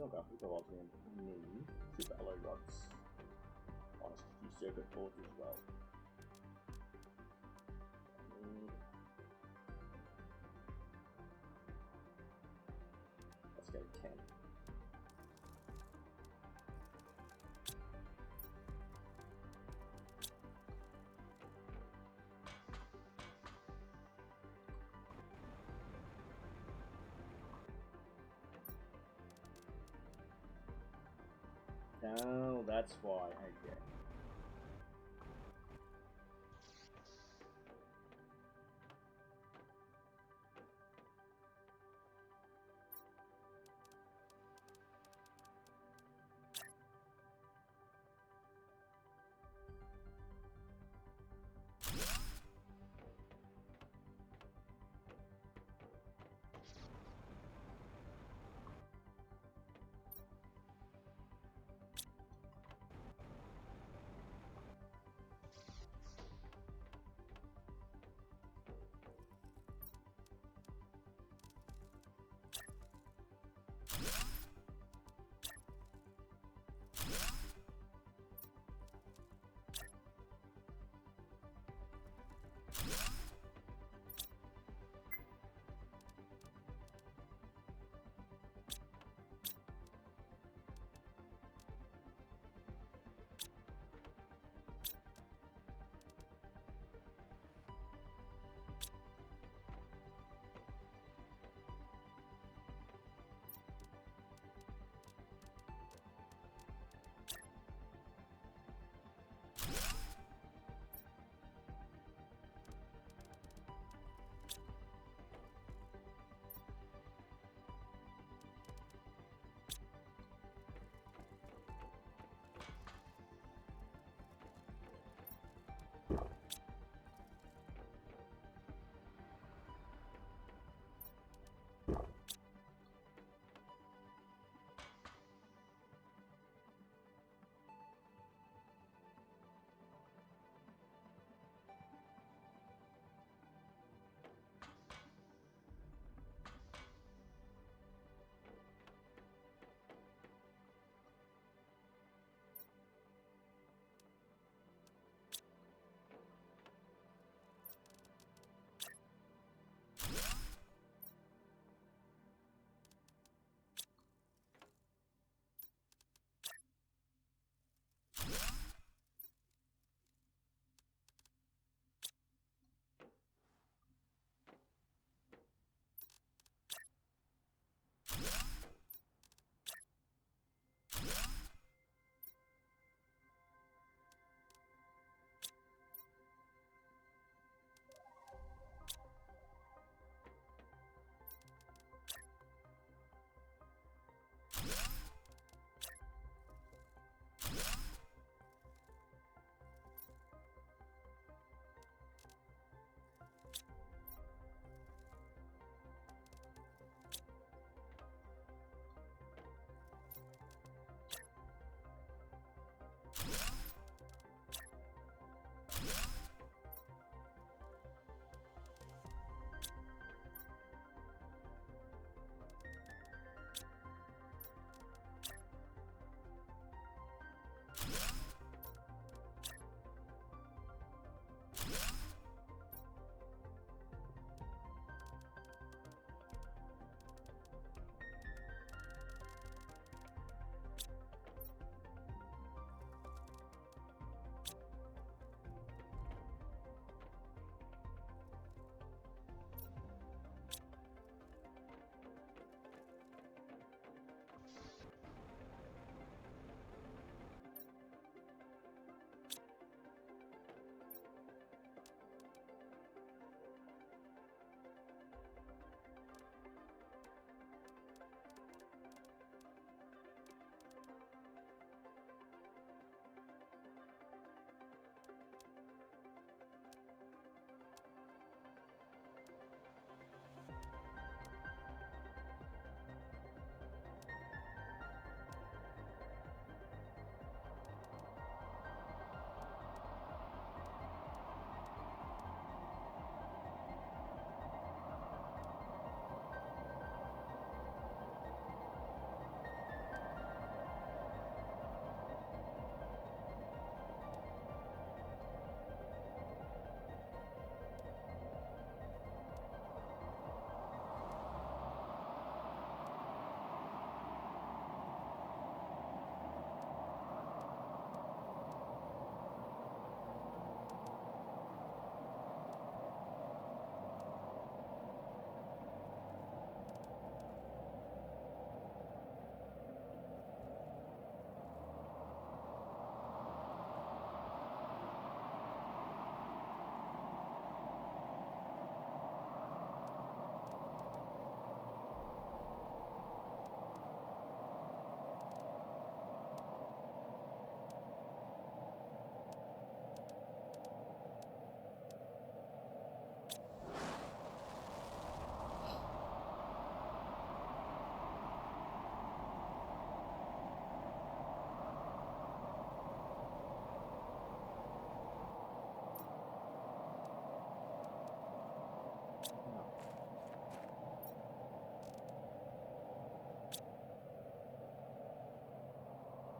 Okay, we've got lots of need super alloy rods on a few circuit boards as well. Let's go 10. Oh, that's why. Okay.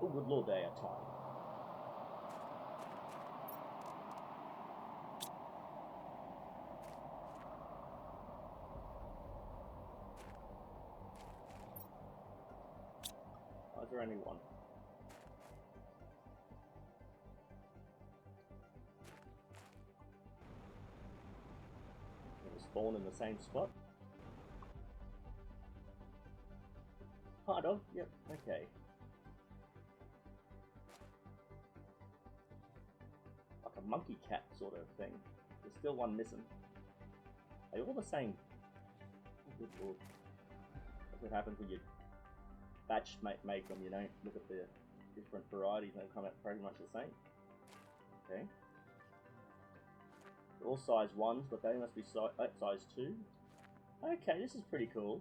Oh, good lord, they are tiny. Why is there only one? They spawn in the same spot? Kind of, yep, okay. Like a monkey cat sort of thing. There's still one missing. Are they all the same? Oh, good lord. That's what happens when you batch make them, you don't look at the different varieties and they come out pretty much the same. Okay. They're all size 1s, but they must be size 2. Okay, this is pretty cool.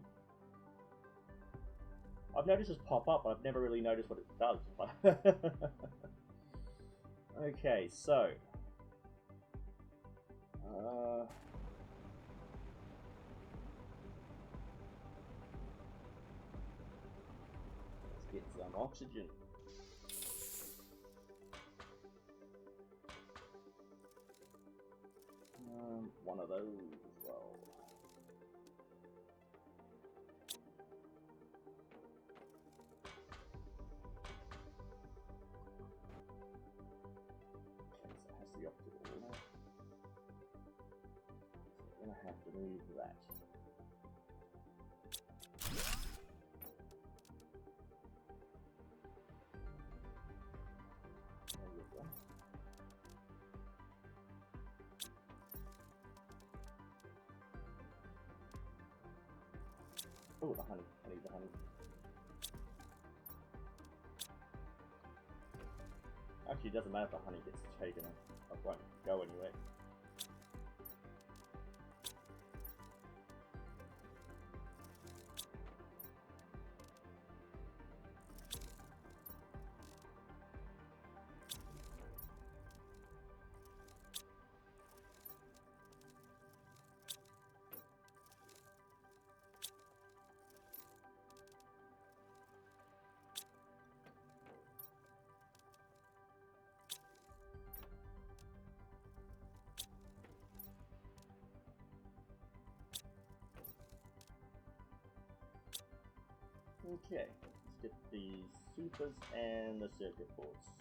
I've noticed this pop up, but I've never really noticed what it does. Okay, so... let's get some oxygen. One of those as well. The optical order. So I'm going to have to move that. There we go. Oh, the honey. I need the honey. Actually, it doesn't matter if the honey gets taken. I won't go anywhere. Okay, let's get the supers and the circuit boards.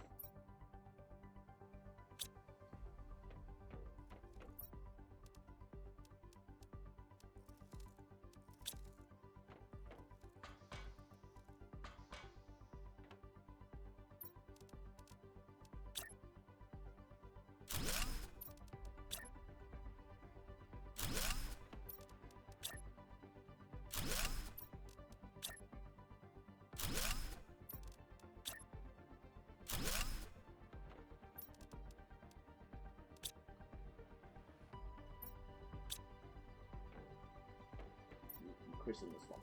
Christen this one.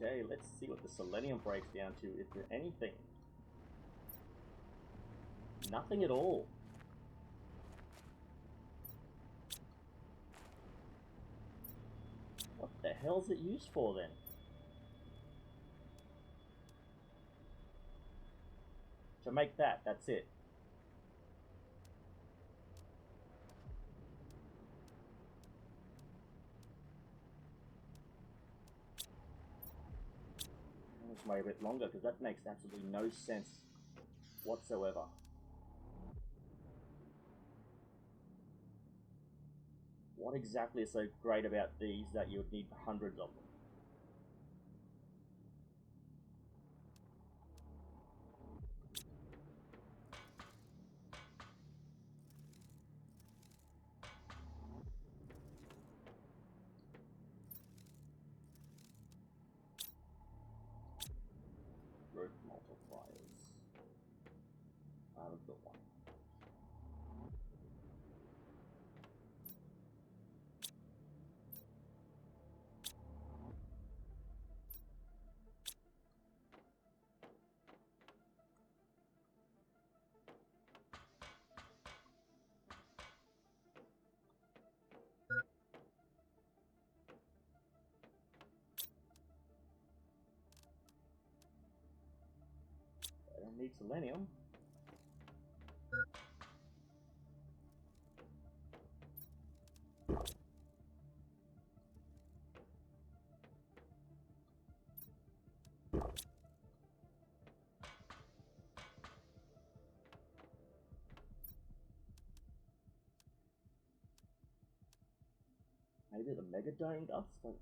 Okay, let's see what the selenium breaks down to, if there anything. Nothing at all. What the hell's it used for then? To make that, that's it. Let's wait a bit longer, because that makes absolutely no sense whatsoever. What exactly is so great about these that you would need hundreds of them? Growth multipliers. I haven't got one. I don't need selenium. Maybe the Mega Dome does, but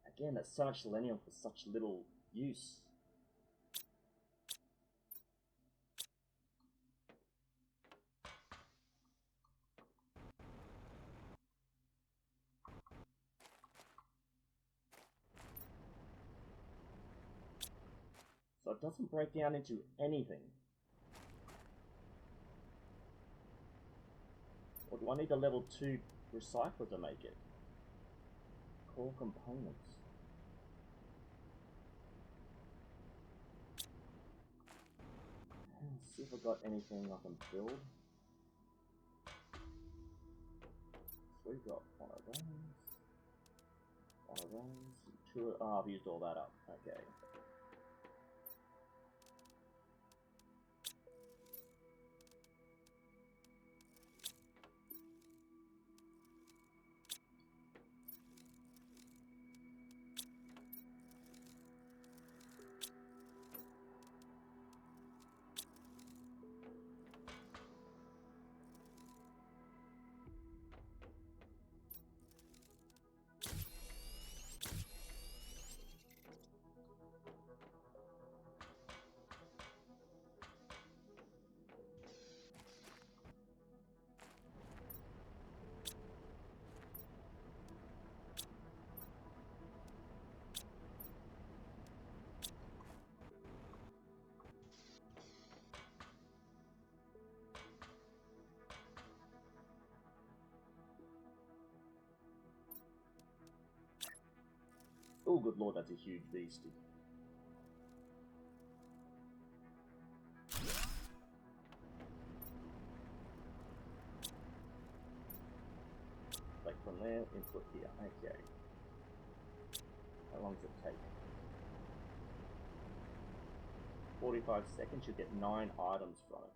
again, that's so much selenium for such little use. So it doesn't break down into anything. Or do I need a level 2 recycler to make it? Core components. Let's see if I've got anything I can build. So we've got one of those. One of those. Two. Oh, I've used all that up. Okay. Oh, good lord, that's a huge beast. Like from there, input here. Okay. How long does it take? 45 seconds, you get 9 items from it.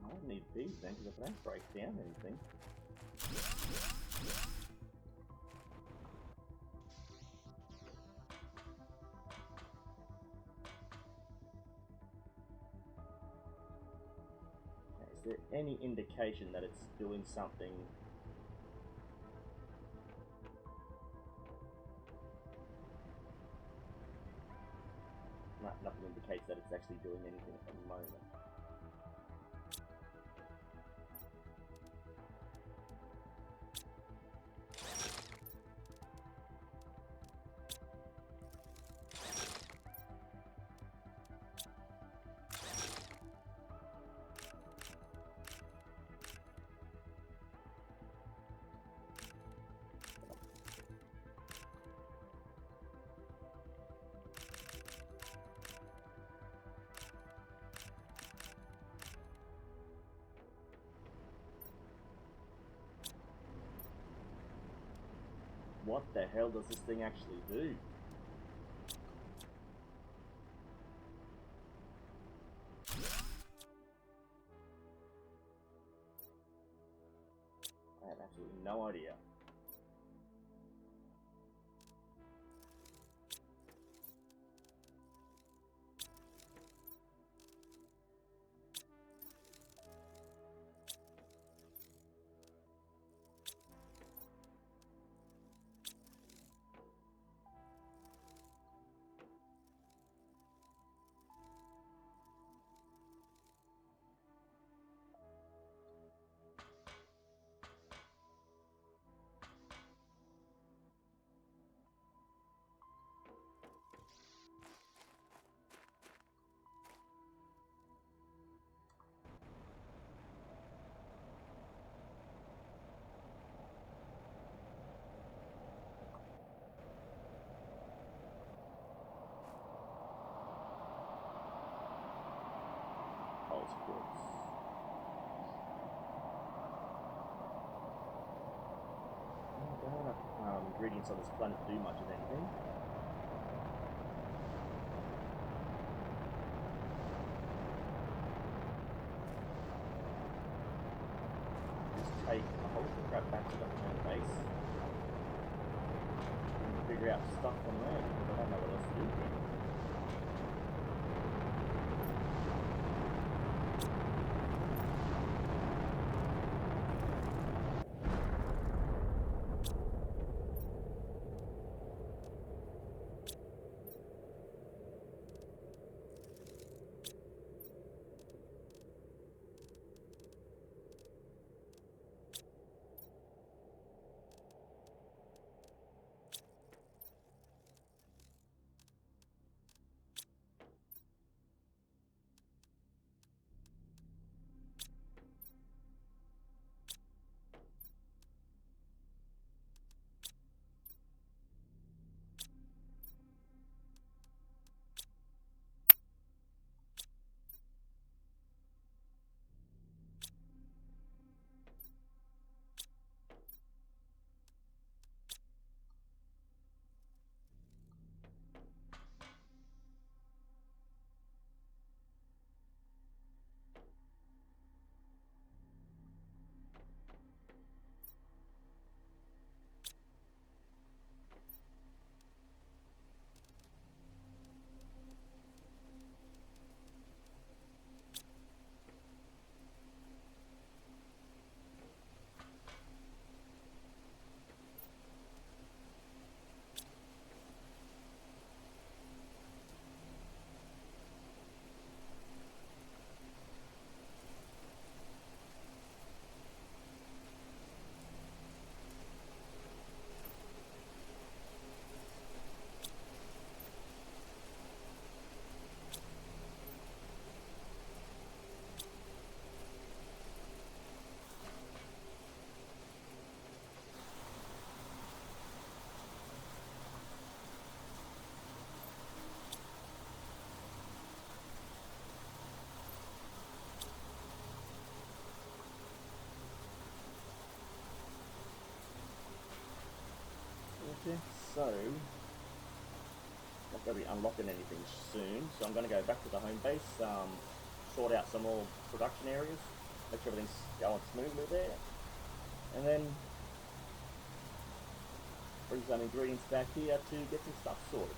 I don't need these then, because if I don't break down anything. Is there any indication that it's doing something? Nothing indicates that it's actually doing anything at the moment. what the hell does this thing actually do? I have absolutely no idea. Ingredients on this planet do much of anything. Just take a whole lot of crap back to the home base and figure out stuff from there because I don't know what else to do here. So, not going to be unlocking anything soon, so I'm going to go back to the home base, sort out some more production areas, make sure everything's going smoothly there, and then bring some ingredients back here to get some stuff sorted.